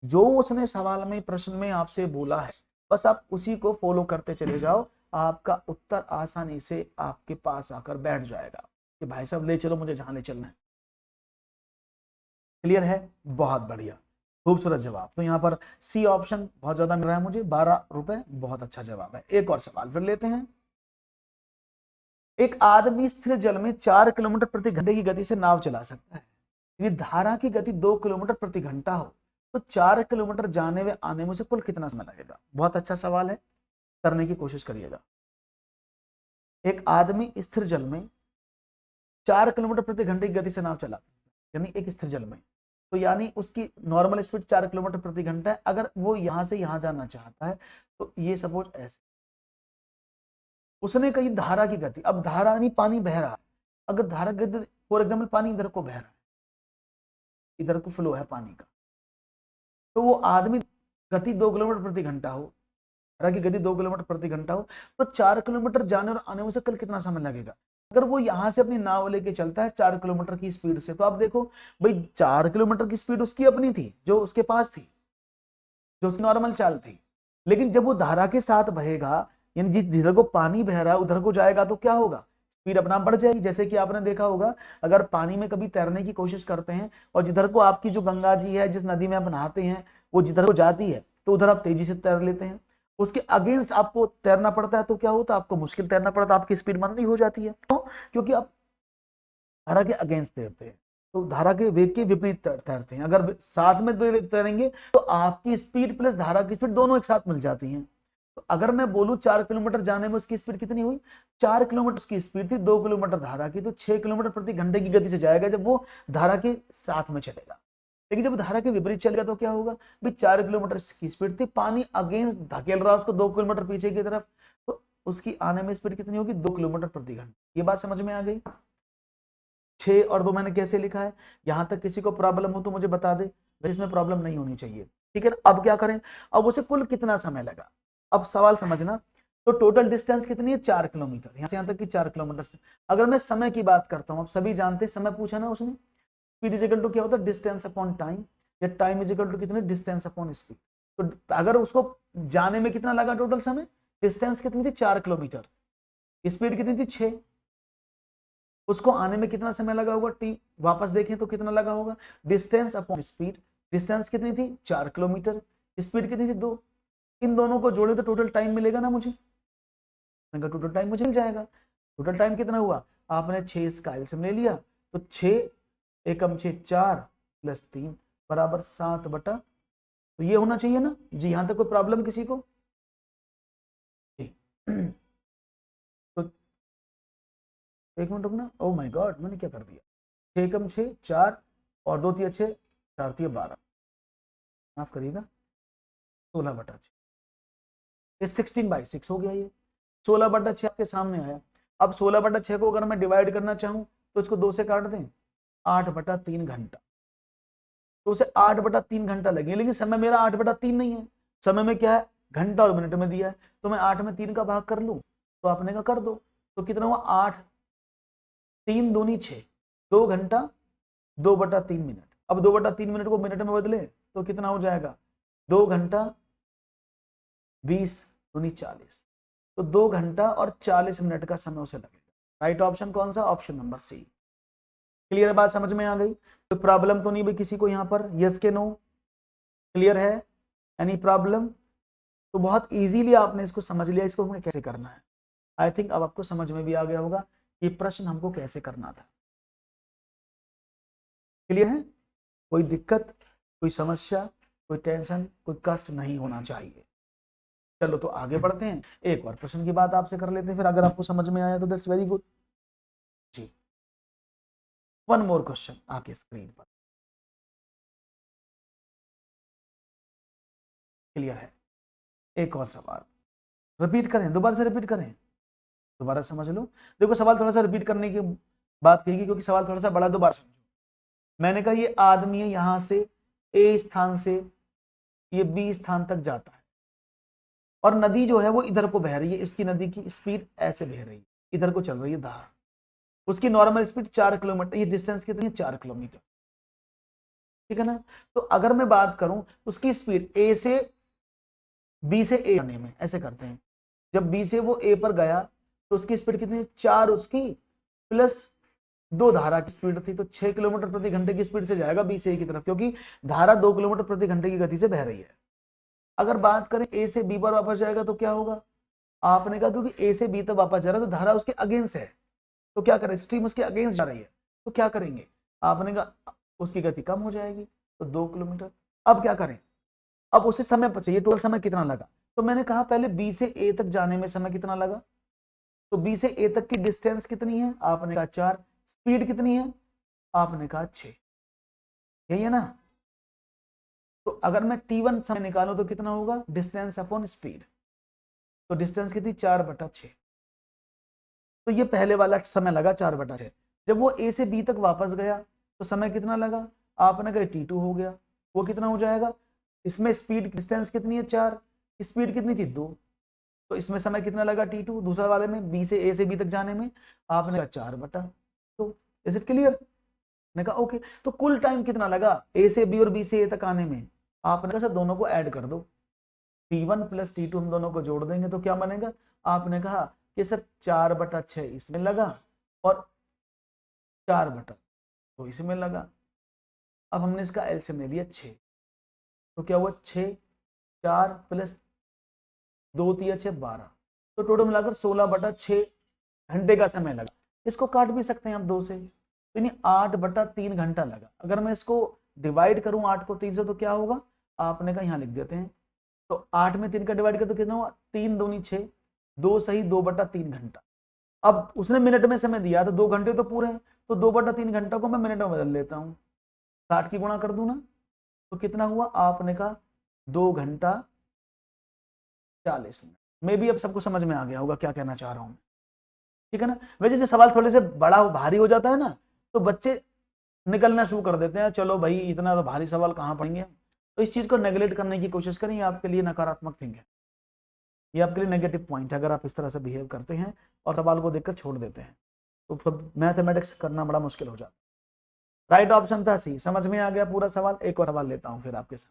जो उसने सवाल में, प्रश्न में आपसे बोला है, बस आप उसी को फॉलो करते चले जाओ। आपका उत्तर आसानी से आपके पास आकर बैठ जाएगा कि भाई साहब ले चलो मुझे जहां ले चलना है। क्लियर है? बहुत बढ़िया, खूबसूरत जवाब। तो यहाँ पर सी ऑप्शन बहुत ज्यादा मिल रहा है मुझे, 12 रुपए, बहुत अच्छा जवाब है। एक और सवाल फिर लेते हैं। एक आदमी स्थिर जल में 4 किलोमीटर प्रति घंटे की गति से नाव चला सकता है। यदि धारा की गति 2 किलोमीटर प्रति घंटा हो तो 4 किलोमीटर जाने व आने में से कुल कितना समय लगेगा? बहुत अच्छा सवाल है। करने की कोशिश करिएगा। एक आदमी स्थिर जल में 4 किलोमीटर प्रति घंटे की गति से नाव चलाता है, यानी एक स्थिर जल में, तो यानी उसकी नॉर्मल स्पीड 4 किलोमीटर प्रति घंटा है। अगर वो यहां से यहां जाना चाहता है तो ये सपोज ऐसे, उसने कही धारा की गति, अब धारा यानी पानी बह रहा है, अगर धारा गति फॉर एग्जाम्पल पानी इधर को बह रहा है, इधर को फ्लो है पानी का, तो वो आदमी गति 2 किलोमीटर प्रति घंटा हो, धारा की गति 2 किलोमीटर प्रति घंटा हो, तो 4 किलोमीटर जाने और आने में से कल कितना समय लगेगा। अगर वो यहां से अपनी नाव लेके चलता है 4 किलोमीटर की स्पीड से, तो आप देखो भाई 4 किलोमीटर की स्पीड उसकी अपनी थी, जो उसके पास थी, जो उसकी नॉर्मल चाल थी। लेकिन जब वो धारा के साथ बहेगा, यानी जिस जिधर को पानी बह रहा है उधर को जाएगा, तो क्या होगा, स्पीड अपना बढ़ जाएगी। जैसे कि आपने देखा होगा, अगर पानी में कभी तैरने की कोशिश करते हैं और जिधर को आपकी जो गंगा जी है, जिस नदी में आप नहाते हैं, वो जिधर को जाती है, तो उधर आप तेजी से तैर लेते हैं। उसके अगेंस्ट आपको तैरना पड़ता है, तो क्या होता है, आपको मुश्किल तैरना पड़ता है, आपकी स्पीड मंदी हो जाती है। तो क्योंकि आप धारा के अगेंस्ट तैरते हैं, तो धारा के वेग के विपरीत तैरते हैं। अगर साथ में तैरेंगे तो आपकी स्पीड प्लस धारा की स्पीड दोनों एक साथ मिल जाती हैं। तो अगर मैं बोलूं 4 किलोमीटर जाने में उसकी स्पीड कितनी हुई, 4 किलोमीटर की स्पीड थी, 2 किलोमीटर धारा की, तो 6 किलोमीटर प्रति घंटे की गति से जाएगा जब वो धारा के साथ में चलेगा। लेकिन जब धारा के विपरीत चलेगा तो क्या होगा, भाई 4 किलोमीटर की स्पीड थी, पानी अगेंस्ट धकेल रहा है उसको 2 किलोमीटर पीछे की तरफ, तो उसकी आने में स्पीड कितनी होगी, 2 किलोमीटर प्रति घंटा। ये बात समझ में आ गई। 6 और 2 मैंने कैसे लिखा है, यहां तक किसी को प्रॉब्लम हो तो मुझे बता दे, इसमें प्रॉब्लम नहीं होनी चाहिए, ठीक है। अब क्या करें, अब उसे कुल कितना समय लगा, अब सवाल समझना। तो टोटल डिस्टेंस कितनी है, 4 किलोमीटर, यहां से यहां तक की 4 किलोमीटर। अगर मैं समय की बात करता हूं, अब सभी जानते हैं समय पूछा ना उसने, स्पीड इज इक्वल टू क्या होता है, डिस्टेंस अपॉन टाइम, या टाइम इज इक्वल टू कितने, डिस्टेंस अपॉन स्पीड। तो अगर उसको जाने में कितना लगा टोटल समय, डिस्टेंस कितनी थी 4 किलोमीटर, स्पीड कितनी थी 6, उसको आने में कितना समय लगा होगा टी, वापस देखें तो कितना लगा होगा, डिस्टेंस अपॉन स्पीड, डिस्टेंस कितनी थी 4 किलोमीटर, स्पीड कितनी थी 2, इन दोनों को जोड़े तो टोटल टाइम मिलेगा ना मुझे, टोटल टाइम मुझे मिल जाएगा। टोटल टाइम कितना हुआ, आपने 6 इसका एलसीएम ले लिया, तो 6 एकम 6 4 प्लस 3 बराबर 7 बटा, तो ये होना चाहिए ना जी। यहां तक कोई प्रॉब्लम किसी को जी? तो एक मिनट रुकना, ओ माय गॉड मैंने क्या कर दिया, 6 एकम 6 4 और 2 तिया 6 4 तिया 12, माफ करिएगा 16 बटा 6, ये 16/6 हो गया। ये 16 बटा 6 आपके सामने आया। अब 16 बटा 6 को अगर मैं डिवाइड करना चाहूं तो इसको 2 से काट दें, 8 बटा 3 घंटा, तो उसे 8 बटा 3 घंटा लगे। लेकिन समय मेरा 8 बटा 3 नहीं है, समय में क्या है, घंटा और मिनट में दिया है, तो मैं 8 में 3 का भाग कर लूं, तो आपने कहा कर दो, तो कितना हुआ 8 3 दूनी 6, 2 घंटा 2 बटा 3 मिनट। अब 2 बटा 3 मिनट को मिनट में बदले तो कितना हो जाएगा, 2 घंटा 20 दूनी 40, तो 2 घंटा और 40 मिनट का समय उसे लगेगा। राइट ऑप्शन कौन सा, ऑप्शन नंबर सी। क्लियर बात समझ में आ गई, तो प्रॉब्लम तो नहीं भाई किसी को यहाँ पर, यस के नो, क्लियर है, एनी प्रॉब्लम। तो बहुत इजीली आपने इसको समझ लिया, इसको हमें कैसे करना है। आई थिंक अब आपको समझ में भी आ गया होगा कि प्रश्न हमको कैसे करना था। क्लियर है, कोई दिक्कत, कोई समस्या, कोई टेंशन, कोई कष्ट नहीं होना चाहिए। चलो तो आगे बढ़ते हैं, एक और प्रश्न की बात आपसे कर लेते हैं, फिर अगर आपको समझ में आया तो दैट्स वेरी गुड जी। वन मोर क्वेश्चन आपके स्क्रीन पर, क्लियर है, एक और सवाल रिपीट करें, दोबारा से रिपीट करें, दोबारा समझ लो। देखो सवाल थोड़ा सा रिपीट करने की बात कही क्योंकि सवाल थोड़ा सा बड़ा, दोबारा समझो। मैंने कहा ये आदमी है, यहां से ए स्थान से ये बी स्थान तक जाता है, और नदी जो है वो इधर को बह रही है, इसकी नदी की स्पीड ऐसे बह रही है, इधर को चल रही है धारा, उसकी नॉर्मल स्पीड 4 किलोमीटर, ये डिस्टेंस कितनी है 4 किलोमीटर, ठीक है ना। तो अगर मैं बात करूं उसकी स्पीड ए से बी से ए आने में, ऐसे करते हैं, जब बी से वो ए पर गया तो उसकी स्पीड कितनी, 4 उसकी प्लस 2 धारा की स्पीड थी, तो 6 किलोमीटर प्रति घंटे की स्पीड से जाएगा बी से ए की तरफ, क्योंकि धारा 2 किलोमीटर प्रति घंटे की गति से बह रही है। अगर बात करें ए से बी पर वापस जाएगा तो क्या होगा, आपने कहा क्योंकि ए से बी तक वापस जा रहा है तो धारा उसके अगेंस्ट है, तो क्या करें, स्ट्रीम उसके अगेंस्ट जा रही है, तो क्या करेंगे, आपने कहा उसकी गति कम हो जाएगी, तो 2 किलोमीटर। अब क्या करें, अब उसे समय पर चाहिए, टोटल समय कितना लगा, तो मैंने कहा पहले बी से ए तक जाने में समय कितना लगा, तो बी से ए तक की डिस्टेंस कितनी है, आपने कहा 4, स्पीड कितनी है, आपने कहा 6, यही है ना। तो अगर मैं t1 समय निकालूं तो कितना होगा, डिस्टेंस अपॉन स्पीड, तो डिस्टेंस कितनी 4/6, तो ये पहले वाला समय लगा 4/6। जब वो ए से बी तक वापस गया तो समय कितना लगा, आपने कहा t2 हो गया, वो कितना हो जाएगा, इसमें स्पीड डिस्टेंस कितनी है 4, स्पीड कितनी थी 2, तो इसमें समय कितना लगा t2, दूसरा वाले में बी से ए से बी तक जाने में आपने कहा 4/2। इज इट क्लियर, ने कहा ओके। तो कुल टाइम कितना लगा ए से बी और बी से ए तक आने में, आपने कहा सर दोनों को ऐड कर दो, t1 प्लस t2 हम दोनों को जोड़ देंगे तो क्या बनेगा, आपने कहा कि सर 4/6 इसमें लगा और 4/2 इसमें लगा। अब हमने इसका एलसीएम ले लिया 6, तो क्या हुआ 6, 4 प्लस 2 3 6 12, तो टोटल मिलाकर 16/6 घंटे का समय लगा। इसको काट भी सकते हैं आप 2 से, तो यानी 8/3 घंटा लगा। अगर मैं इसको डिवाइड करूं 8 को 3 से तो क्या होगा, आपने कहा यहाँ लिख देते हैं, तो 8 में 3 का डिवाइड कर तो कितना हुआ, 3 दूनी 6, 2 सही 2/3 घंटा। अब उसने मिनट में समय दिया तो 2 घंटे तो पूरे हैं, तो 2/3 घंटा को मैं मिनट में बदल लेता हूँ, 60 की गुणा कर दूं ना, तो कितना हुआ, आपने कहा 2 घंटा 40 मिनट। मे भी अब सबको समझ में आ गया होगा क्या कहना चाह रहा हूं, ठीक है ना। वैसे जो सवाल थोड़े से बड़ा भारी हो जाता है ना, तो बच्चे निकलना शुरू कर देते हैं, चलो भाई इतना तो भारी सवाल कहाँ पढ़ेंगे, तो इस चीज को नेगलेक्ट करने की कोशिश करें, ये आपके लिए नकारात्मक थिंग है, ये आपके लिए नेगेटिव पॉइंट है अगर आप इस तरह से बिहेव करते हैं और सवाल को देखकर छोड़ देते हैं, तो फिर मैथमेटिक्स करना बड़ा मुश्किल हो जाता है। राइट ऑप्शन था सी, समझ में आ गया पूरा सवाल। एक और सवाल लेता हूं फिर आपके साथ।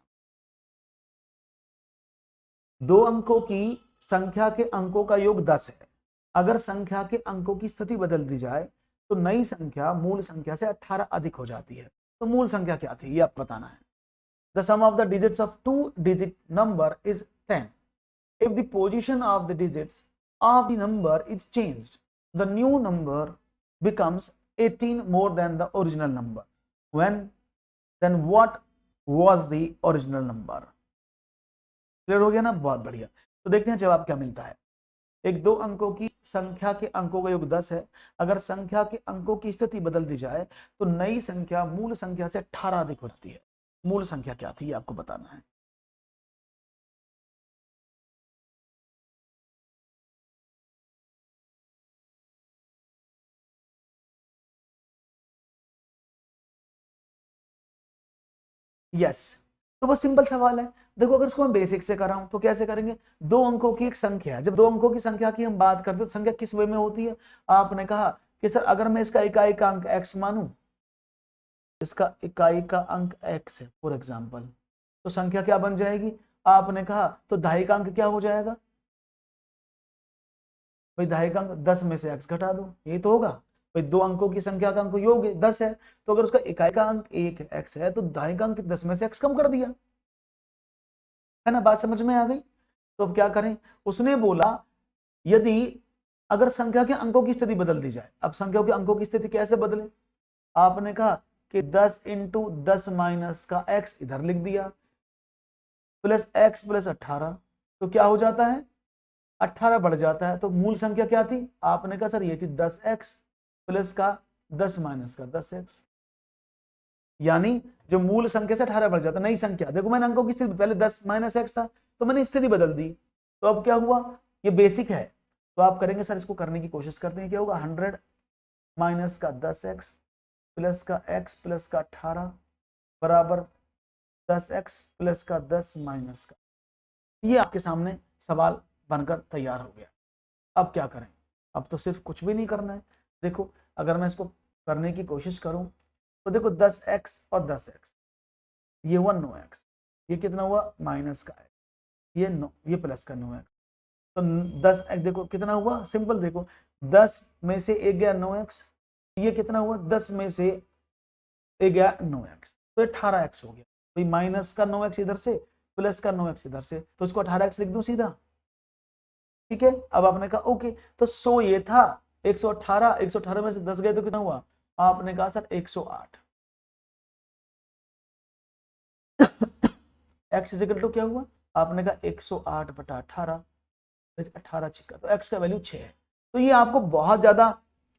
2 अंकों की संख्या के अंकों का योग 10 है, अगर संख्या के अंकों की स्थिति बदल दी जाए तो नई संख्या मूल संख्या से 18 अधिक हो जाती है, तो मूल संख्या क्या थी ये आप बताना है। The sum of the digits of 2-digit number is 10. If the position of the digits of the number is changed, the new number becomes 18 more than the original number. Then what was the original number? Clear हो गया ना, बहुत बढ़िया। तो देखते हैं जवाब क्या मिलता है। एक 2 अंकों की संख्या के अंकों का योग 10 है, अगर संख्या के अंकों की स्थिति बदल दी जाए तो नई संख्या मूल संख्या से 18 अधिक हो जाती है। मूल संख्या क्या थी आपको बताना है। यस, तो वो सिंपल सवाल है। देखो अगर इसको मैं बेसिक से कर रहा हूं तो कैसे करेंगे, 2 अंकों की एक संख्या, जब 2 अंकों की संख्या की हम बात करते हैं तो संख्या किस वे में होती है, आपने कहा कि सर अगर मैं इसका इकाई का अंक x मानूं, इसका इकाई का अंक x है फॉर एग्जांपल, तो संख्या क्या बन जाएगी, आपने कहा तो दहाई का अंक क्या हो जाएगा, भाई दहाई का अंक 10 में से x घटा दो, ये तो होगा भाई। 2 अंकों की संख्या का अंक योग 10 है, तो अगर उसका इकाई का अंक 1 x है तो दहाई का अंक 10 में से x कम कर दिया, है ना, बात समझ में आ गई। तो अब क्या करें, उसने बोला यदि अगर संख्या के अंकों की स्थिति बदल दी जाए, अब संख्याओं के अंकों की स्थिति कैसे बदले, आपने कहा कि 10 इंटू 10 माइनस का x इधर लिख दिया प्लस x प्लस 18, तो क्या हो जाता है 18 बढ़ जाता है, तो मूल संख्या क्या थी, आपने कहा सर ये थी 10x प्लस का 10 माइनस का 10x, यानी जो मूल संख्या से 18 बढ़ जाता है नई संख्या। देखो मैंने अंकों की स्थिति पहले 10 माइनस एक्स था तो मैंने स्थिति बदल दी, तो अब क्या हुआ, ये बेसिक है तो आप करेंगे सर, इसको करने की कोशिश करते हैं, क्या होगा 100 माइनस का 10x प्लस का x प्लस का 18 बराबर 10x प्लस का 10 माइनस का। ये आपके सामने सवाल बनकर तैयार हो गया। अब क्या करें, अब तो सिर्फ कुछ भी नहीं करना है। देखो अगर मैं इसको करने की कोशिश करूं तो देखो 10x और 10x, ये हुआ 9x, ये कितना हुआ माइनस का x, ये 9, ये प्लस का 9x, तो 10x देखो कितना हुआ, सिंपल देखो 10 में से 1 गया 9x, ये कितना हुआ 10 में से 1 गया 9x, तो 18x हो गया भाई, माइनस का 9x इधर से प्लस का 9x इधर से, तो इसको 18x लिख दूं सीधा, ठीक है। अब आपने कहा ओके, तो 100 ये था 118, 118 में से 10 गए तो कितना हुआ, आपने कहा sir 108। x is equal to क्या हुआ, आपने कहा 108/18, 18 छिक्का, तो x का वैल्यू 6 है। तो ये आपको बहुत ज्यादा,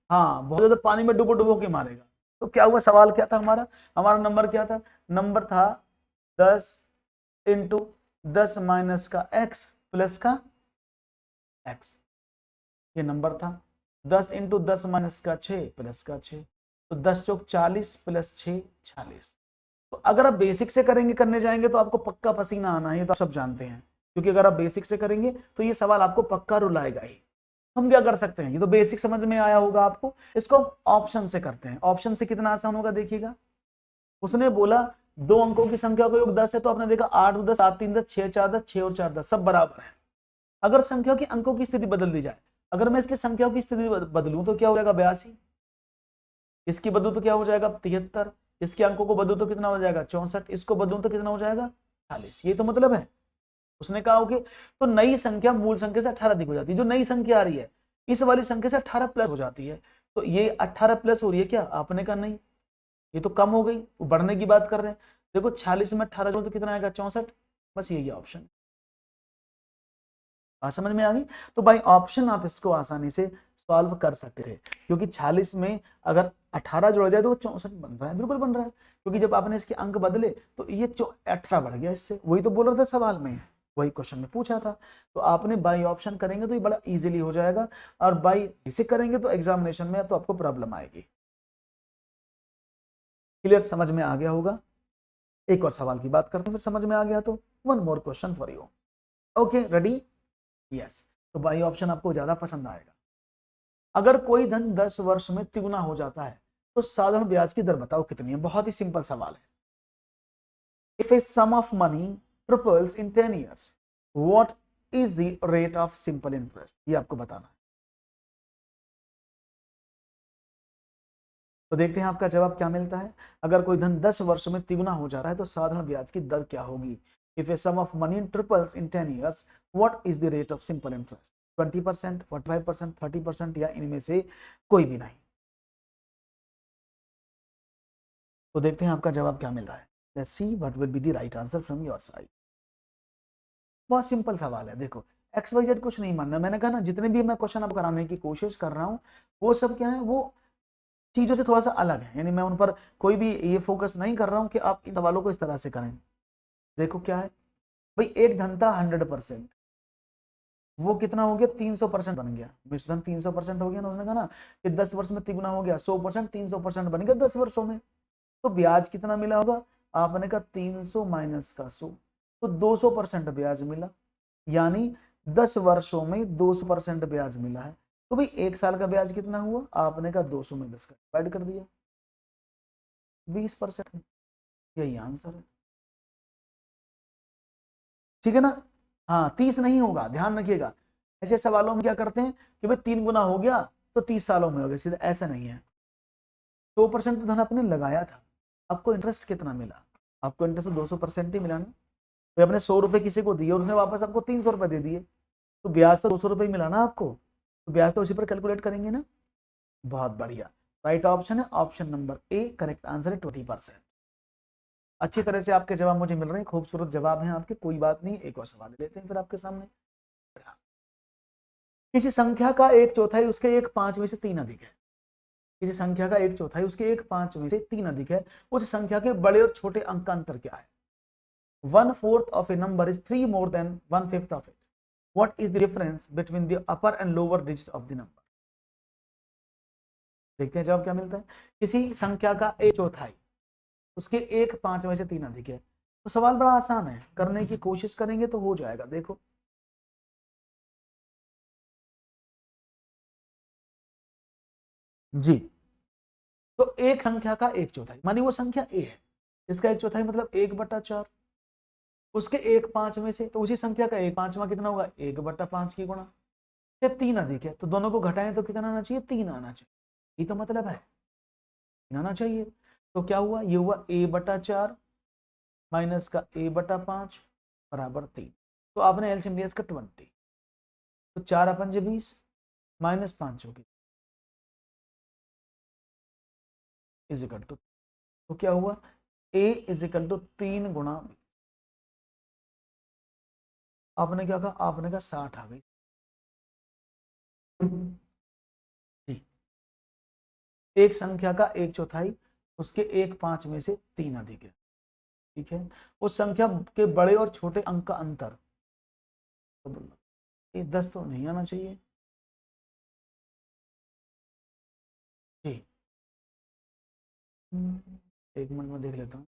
हाँ बहुत ज्यादा पानी में डुबो डुबो के मारेगा। तो क्या हुआ, सवाल क्या था हमारा, हमारा नंबर क्या था, नंबर था 10 × 10 माइनस का x प्लस का x, ये नंबर था। 10 × 10 माइनस का 6 प्लस का 6, तो 10 चौक 40 प्लस 6 46। तो अगर आप बेसिक से करेंगे, करने जाएंगे तो आपको पक्का पसीना आना है, ये तो आप सब जानते हैं, क्योंकि अगर आप बेसिक से करेंगे तो ये सवाल आपको पक्का रुलाएगा ही। हम क्या कर सकते हैं, ये तो बेसिक समझ में आया होगा आपको, इसको ऑप्शन से करते हैं। ऑप्शन से कितना आसान होगा देखिएगा, उसने बोला दो अंकों की संख्या का योग 10 है, तो आपने देखा 8 × 10 7 × 3 10 6 × 4 10 6 और 4 10 सब बराबर है। अगर संख्या की अंकों की स्थिति बदल दी जाए, अगर मैं इसकी संख्याओं की स्थिति बदलूं तो क्या हो जाएगा 82, इसकी बदलू तो क्या हो जाएगा 73, इसके अंकों को बदलू तो कितना हो जाएगा 64, इसको बदलू तो कितना हो जाएगा 40। ये तो मतलब है। उसने कहा कि तो नई संख्या मूल संख्या से 18 अधिक हो जाती है, जो नई संख्या आ रही है इस वाली संख्या से 18 प्लस हो जाती है। तो ये 18 प्लस हो रही है क्या, आपने कहा नहीं, ये तो कम हो गई, वो बढ़ने की बात कर रहे हैं। देखो 46 में 18 जोड़ तो कितना आएगा 64, बस यही ऑप्शन। बात समझ में आ गई। तो भाई ऑप्शन आप इसको आसानी से सॉल्व कर सकते थे, क्योंकि 46 में अगर 18 जोड़ा जाए तो वो 64 बन रहा है, बिल्कुल बन रहा है, क्योंकि जब आपने इसके अंक बदले तो ये 18 बढ़ गया इससे, वही तो बोल रहा था सवाल में, वही क्वेश्चन में पूछा था। तो आपने बाई ऑप्शन करेंगे तो ये बड़ा इजीली हो जाएगा, और बाई इसे करेंगे तो एग्जामिनेशन में तो आपको प्रॉब्लम आएगी। क्लियर, समझ में आ गया होगा। एक और सवाल की बात करते हैं, फिर समझ में आ गया तो one more question for you. Okay ready, yes. तो बाई ऑप्शन आपको ज्यादा पसंद आएगा। अगर कोई धन 10 वर्ष में तिगुना हो जाता है तो साधारण ब्याज की दर बताओ कितनी है। बहुत ही सिंपल सवाल है। If a sum of money triples in 10 years, what is the rate of simple interest, ये आपको बताना है। तो देखते हैं आपका जवाब क्या मिलता है। अगर कोई धन 10 वर्ष में तिगुना हो जाता है तो साधारण ब्याज की दर क्या होगी। If a sum of money triples in 10 years, what is the rate of simple interest. 20%, 45%, 30% या इनमें से कोई भी नहीं। तो देखते हैं आपका जवाब क्या मिल रहा है। Let's see what will be the right answer from your side. बहुत सिंपल सवाल है। देखो XYZ कुछ नहीं मानना, मैंने कहा ना जितने भी मैं क्वेश्चन आपको कराने की कोशिश कर रहा हूँ वो सब क्या है, वो चीजों से थोड़ा सा अलग है, यानी मैं उन पर कोई भी ये फोकस नहीं कर रहा हूँ कि आप इन सवालों को इस तरह से करें। देखो क्या है भाई, एक धन था 100%, वो कितना हो गया 300% बन गया। विश्वधन 300% हो गया ना, उसने कहा ना कि 10 वर्ष में तिगुना हो गया, 100% 300% बन गया 10 वर्षों में। तो ब्याज कितना मिला होगा, आपने कहा 300 माइनस का 100, तो 200% ब्याज मिला, यानी 10 वर्षों में 200% ब्याज मिला है। तो भाई एक साल का ब्याज कितना हुआ, आपने कहा 200 में 10 का डिवाइड कर दिया 20%, यही आंसर है। ठीक है ना। हाँ 30 नहीं होगा, ध्यान रखिएगा। ऐसे सवालों में क्या करते हैं कि भाई 3 गुना हो गया तो 30 सालों में हो गया, सीधा ऐसा नहीं है। 100% तो धन आपने लगाया था, आपको इंटरेस्ट कितना मिला, आपको इंटरेस्ट 200% ही मिला ना। तो आपने 100 रुपए किसी को दिए और उसने वापस आपको 300 रुपए दे दिए, तो ब्याज तो 200 रुपए ही मिला ना आपको, तो ब्याज तो उसी पर कैलकुलेट करेंगे ना। बहुत बढ़िया, राइट ऑप्शन है option number A, correct answer है 20%। अच्छी तरह से आपके जवाब मुझे मिल रहे हैं, खूबसूरत जवाब हैं आपके, कोई बात नहीं। एक और सवाल लेते हैं फिर आपके सामने। किसी संख्या का 1/4 उसके 1/5 में से 3 अधिक है। किसी संख्या का 1/4 उसके 1/5 में से 3 अधिक है, उस संख्या के बड़े और छोटे अंक का अंतर क्या है। 1/4 of a number is 3 more than 1/5 of it. What is the difference between the upper and lower digit of the number? देखते हैं जवाब क्या मिलता है। किसी संख्या का 1/4 उसके 1/5 में से 3 अधिक है। तो सवाल बड़ा आसान है, करने की कोशिश करेंगे तो हो जाएगा। देखो जी, तो एक संख्या का 1/4 मानी वो संख्या ए है, इसका 1/4 मतलब 1/4, उसके 1/5 में से, तो उसी संख्या का 1/5वां कितना होगा 1/5 की गुणा, ये 3 अधिक है, तो दोनों को घटाएं तो कितना आना चाहिए 3 आना चाहिए, ये तो मतलब है 3 आना चाहिए। तो क्या हुआ, ये हुआ a/4 माइनस का a/5 बराबर 3। तो आपने एलसीएम लिया इसका 20, तो 4 अपन 20 माइनस 5 होगी इज इक्वल टू, तो क्या हुआ a इज इक्वल टू 3 गुणा आपने क्या कहा, आपने कहा 60 आ गई जी। एक संख्या का 1/4 उसके 1/5 में से 3 अधिक है, ठीक है। उस संख्या के बड़े और छोटे अंक का अंतर, तो ये 10 तो नहीं आना चाहिए जी। एक मिनट में देख लेता हूँ।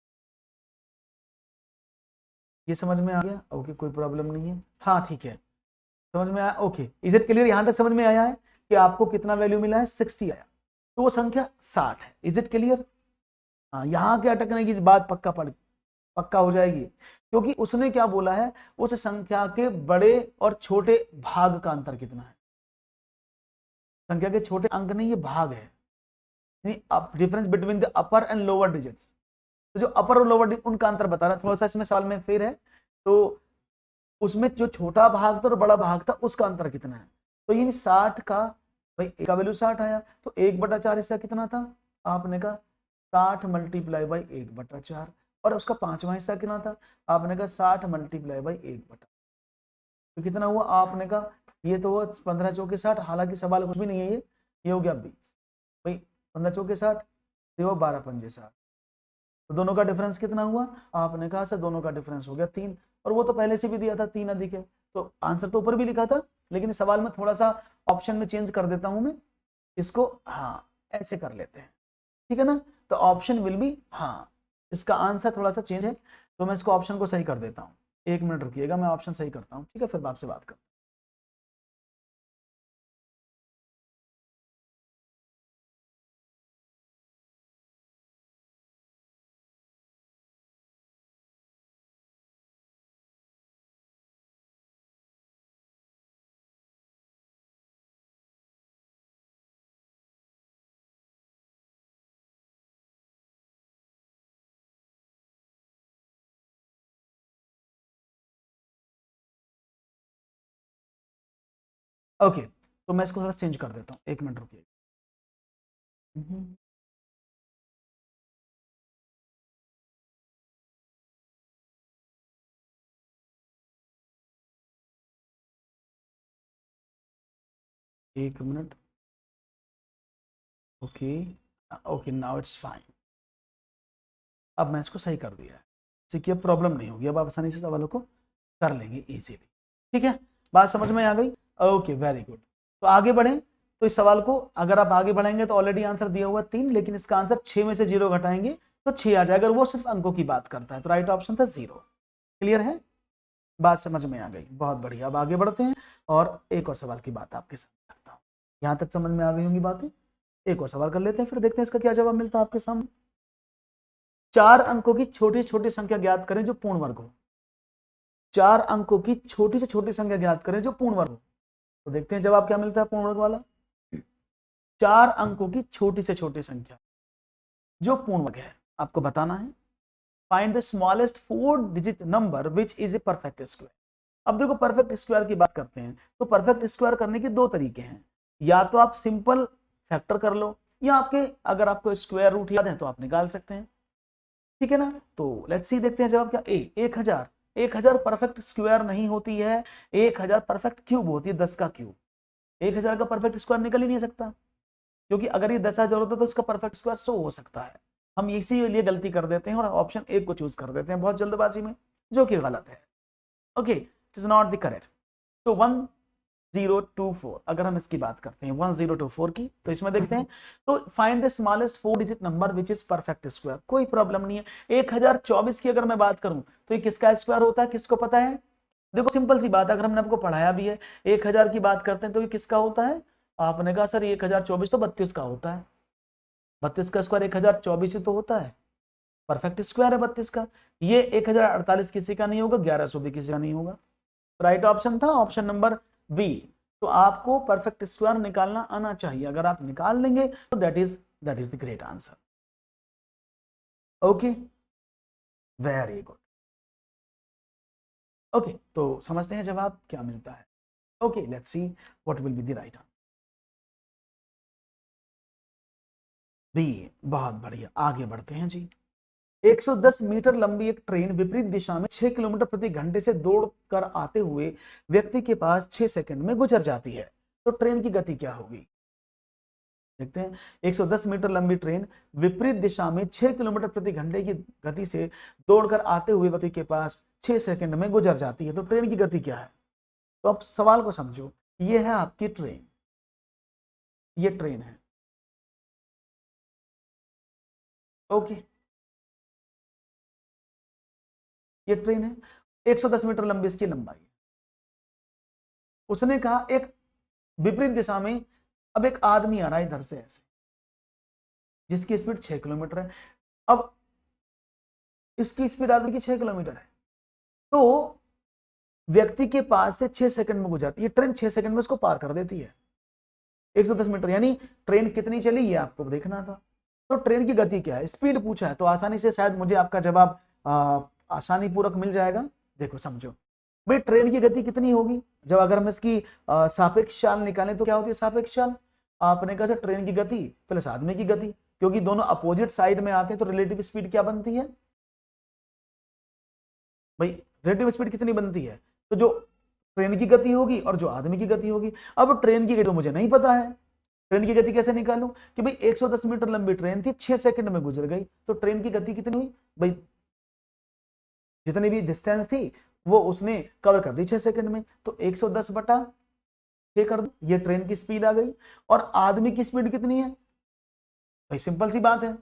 ये समझ में आ गया, ओके, कोई प्रॉब्लम नहीं है, हाँ ठीक है, समझ में आया, ओके। इज इट क्लियर, यहां तक समझ में आया है कि आपको कितना वैल्यू मिला है, 60 आया, तो वो संख्या 60 है। Is it clear? हाँ, यहाँ के अटकने की बात पक्का हो जाएगी, क्योंकि उसने क्या बोला है, उस संख्या के बड़े और छोटे भाग का अंतर कितना है। संख्या के छोटे अंक नहीं, ये भाग है, difference between the upper and lower digits. तो जो अपर और लोअर उनका अंतर बता रहा, थोड़ा सा इसमें सवाल में फेर है, तो उसमें जो छोटा भाग था और बड़ा भाग था उसका अंतर कितना है। तो ये 60 का, भाई एक का वैल्यू 60 आया, तो 1/4 हिस्सा कितना था, आपने कहा 60 मल्टीप्लाई बाई 1/4, और उसका 5वां हिस्सा कितना था, आपने कहा 60 मल्टीप्लाई बाई 1/, तो कितना हुआ, आपने कहा ये तो हुआ 15 चौके 60, हालांकि सवाल कुछ भी नहीं है, ये हो गया 20, भाई 15 चौके 60, ये हुआ 12 पंजे 60, तो दोनों का डिफरेंस कितना हुआ, आपने कहा सर दोनों का डिफरेंस हो गया 3, और वो तो पहले से भी दिया था 3 अधिक है, तो आंसर तो ऊपर भी लिखा था, लेकिन सवाल में थोड़ा सा ऑप्शन में चेंज कर देता हूं मैं इसको, हाँ ऐसे कर लेते हैं, ठीक है ना। तो ऑप्शन विल बी, हाँ इसका आंसर थोड़ा सा चेंज है, तो मैं इसको ऑप्शन को सही कर देता हूँ, 1 मिनट रुकिएगा, मैं ऑप्शन सही करता हूँ, ठीक है, फिर आपसे बात करता हूँ। ओके, तो मैं इसको थोड़ा चेंज कर देता हूँ, 1 मिनट रुकिए। एक minute, okay, okay now it's fine, अब मैं इसको सही कर दिया है, इससे कि अब प्रॉब्लम नहीं होगी, अब आप आसानी से सवालों को कर लेंगे इजीली, ठीक है, बात समझ में आ गई, ओके वेरी गुड। तो आगे बढ़ें, तो इस सवाल को अगर आप आगे बढ़ेंगे तो ऑलरेडी आंसर दिया हुआ 3, लेकिन इसका आंसर 6 में से 0 घटाएंगे तो 6 आ जाएगा, अगर वो सिर्फ अंकों की बात करता है, तो राइट ऑप्शन था 0। क्लियर है, बात समझ में आ गई, बहुत बढ़िया। अब आगे बढ़ते हैं और एक और सवाल की बात आपके सामने रखता हूँ, यहां तक समझ में आ गई होंगी बातें, एक और सवाल कर लेते हैं, फिर देखते हैं इसका क्या जवाब मिलता है आपके सामने। 4 अंकों की छोटी छोटी संख्या ज्ञात करें जो पूर्ण वर्ग हो, 4 अंकों की छोटी से छोटी संख्या ज्ञात करें जो पूर्ण वर्ग हो, तो देखते हैं जवाब क्या मिलता है पूर्ण वर्ग वाला। 4 अंकों की छोटी से छोटी संख्या जो पूर्ण वर्ग है, आपको बताना है, find the smallest 4 digit number which is a perfect square. अब देखो परफेक्ट स्क्वायर की बात करते हैं, तो परफेक्ट स्क्वायर करने के 2 तरीके हैं, या तो आप सिंपल फैक्टर कर लो, या आपके अगर आपको स्क्वायर रूट याद है तो आप निकाल सकते हैं, ठीक है ना। तो लेट्स सी, देखते हैं जवाब क्या, 1000, 1000 परफेक्ट स्क्वायर नहीं होती है, 1000 परफेक्ट क्यूब होती है, 10 का क्यूब, 1000 का परफेक्ट स्क्वायर निकल ही नहीं सकता, क्योंकि अगर ये 10,000 होता तो उसका परफेक्ट स्क्वायर 100 हो सकता है। हम इसीलिए गलती कर देते हैं और ऑप्शन 1 को चूज कर देते हैं बहुत जल्दबाजी में, जो कि गलत है, okay, it is not the correct. तो 1024, अगर हम इसकी बात करते हैं 1024 की, तो इसमें देखते हैं, तो find the smallest 4 digit number which is perfect square, कोई प्रॉब्लम नहीं है। 1024 की अगर मैं बात करूं तो ये किसका स्क्वायर होता है, किसको पता है, देखो सिंपल सी बात है, अगर हमने आपको पढ़ाया भी है, 1000 की बात करते हैं तो ये किसका होता है, आपने कहा सर 1024 तो 32 का होता है, 32 का स्क्वायर 1024 ही तो होता है, परफेक्ट स्क्वायर है 32 का, ये 1048 किसी का नहीं होगा, 1100 भी किसी का नहीं होगा, राइट ऑप्शन था ऑप्शन नंबर बी। तो आपको परफेक्ट स्क्वायर निकालना आना चाहिए, अगर आप निकाल लेंगे तो that is the great answer, okay very good, okay, तो समझते हैं जवाब क्या मिलता है, okay let's see what will be the right answer, B, बहुत बढ़िया, आगे बढ़ते हैं जी। 110 मीटर लंबी एक ट्रेन विपरीत दिशा में 6 किलोमीटर प्रति घंटे से दौड़कर आते हुए व्यक्ति के पास 6 सेकंड में गुजर जाती है, तो ट्रेन की गति क्या होगी? देखते हैं। 110 मीटर लंबी ट्रेन विपरीत दिशा में 6 किलोमीटर प्रति घंटे की गति से दौड़कर आते हुए व्यक्ति के पास 6 सेकंड में गुजर जाती है, तो ट्रेन की गति क्या है? तो आप सवाल को समझो, ये है आपकी ट्रेन, ये ट्रेन है, ओके, ये ट्रेन है, 110 मीटर लंबी इसकी लंबाई। उसने कहा एक विपरीत दिशा में, अब एक आदमी आ रहा है इधर से ऐसे, जिसकी स्पीड 6 किलोमीटर है। अब इसकी स्पीड आदमी की 6 किलोमीटर है, तो व्यक्ति के पास से 6 सेकंड में गुजरती है, ट्रेन 6 सेकंड में उसको पार कर देती है 110 मीटर। यानी ट्रेन कितनी चली ये आपको देखना था। तो ट्रेन की गति क्या है, स्पीड पूछा है, तो आसानी से शायद मुझे आपका जवाब आसानी पूर्वक मिल जाएगा। देखो समझो भाई, ट्रेन की गति कितनी होगी, जब अगर हम इसकी सापेक्ष चाल निकालें तो क्या होती है सापेक्ष चाल? आपने कहा ट्रेन की गति प्लस आदमी की गति, क्योंकि दोनों अपोजिट साइड में आते हैं, तो रिलेटिव स्पीड क्या बनती है भाई? रिलेटिव स्पीड कितनी बनती है? तो जो ट्रेन की गति होगी और जो आदमी की गति होगी। अब ट्रेन की गति तो मुझे नहीं पता है, ट्रेन की गति कैसे निकालूं? कि भाई 110 मीटर लंबी ट्रेन थी, 6 सेकंड में गुजर गई, तो ट्रेन की गति कितनी हुई भाई? जितनी भी डिस्टेंस थी वो उसने कवर कर दी 6 सेकंड में, तो 110 बटा 6 कर दो, ये ट्रेन की स्पीड आ गई। और आदमी की स्पीड कितनी है भाई? सिंपल सी बात है।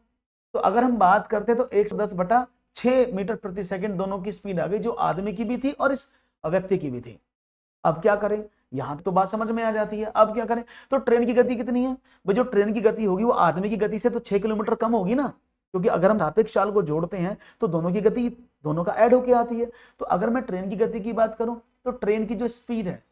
तो अगर हम बात करते तो 110 बटा 6 मीटर प्रति सेकंड दोनों की स्पीड आ गई, जो आदमी की भी थी और इस व्यक्ति की भी थी। अब क्या करें, यहां तो बात समझ में आ जाती है। अब क्या करें, तो ट्रेन की गति कितनी है भाई? जो ट्रेन की गति होगी वो आदमी की गति से तो 6 किलोमीटर कम होगी ना, क्योंकि अगर हम सापेक्ष चाल को जोड़ते हैं तो दोनों की गति दोनों का ऐड होके आती है। तो अगर मैं ट्रेन की गति की बात करूं तो ट्रेन की जो स्पीड है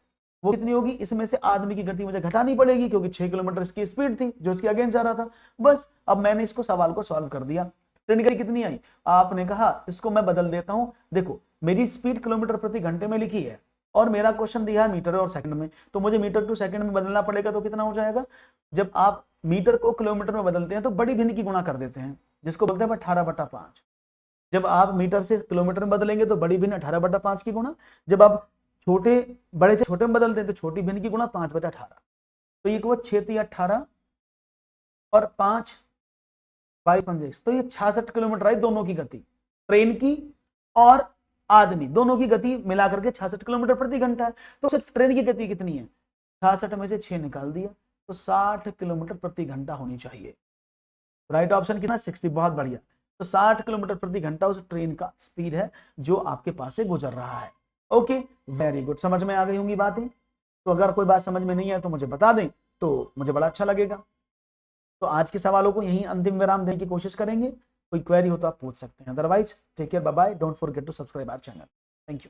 वो कितनी होगी? इसमें से आदमी की गति मुझे घटानी पड़ेगी, क्योंकि 6 किलोमीटर इसकी स्पीड थी जो इसके अगेंस्ट जा रहा था। बस अब मैंने इसको सवाल को सॉल्व कर दिया। ट्रेन की गति कितनी आई? आपने कहा इसको मैं बदल देता हूं। देखो मेरी स्पीड किलोमीटर प्रति घंटे में लिखी है और मेरा क्वेश्चन दिया है मीटर और सेकंड में, तो मुझे मीटर टू सेकंड में बदलना पड़ेगा। तो कितना हो जाएगा? जब आप मीटर को किलोमीटर में बदलते हैं तो बड़ी भिन्न की गुणा कर देते हैं, जिसको बोलते हैं 18/5। जब आप मीटर से किलोमीटर में बदलेंगे तो बड़ी भिन्न 18/5 की गुणा, जब आप छोटे बड़े से छोटे में बदलते हैं तो छोटी भिन्न की गुणा 5/18। तो ये 6 × 18 और 5 22 तो ये 66 किलोमीटर आई दोनों की गति, ट्रेन की और आदमी दोनों की गति मिलाकर के 66 किलोमीटर प्रति घंटा है। तो सिर्फ ट्रेन की गति कितनी है? 66 में से 6 निकाल दिया, तो 60 किलोमीटर प्रति घंटा होनी चाहिए। राइट ऑप्शन कितना? 60। बहुत बढ़िया। तो 60 किलोमीटर प्रति घंटा उस ट्रेन का स्पीड है जो आपके पास से गुजर रहा है। ओके, वेरी गुड, समझ में आ गई होंगी बातें। तो अगर कोई बात समझ में नहीं है तो मुझे बता दें, तो मुझे बड़ा अच्छा लगेगा। तो आज के सवालों को यहीं अंतिम विराम देने की कोशिश करेंगे। कोई क्वेरी हो तो आप पूछ सकते हैं, otherwise take care, bye bye, don't forget to subscribe our channel. Thank you.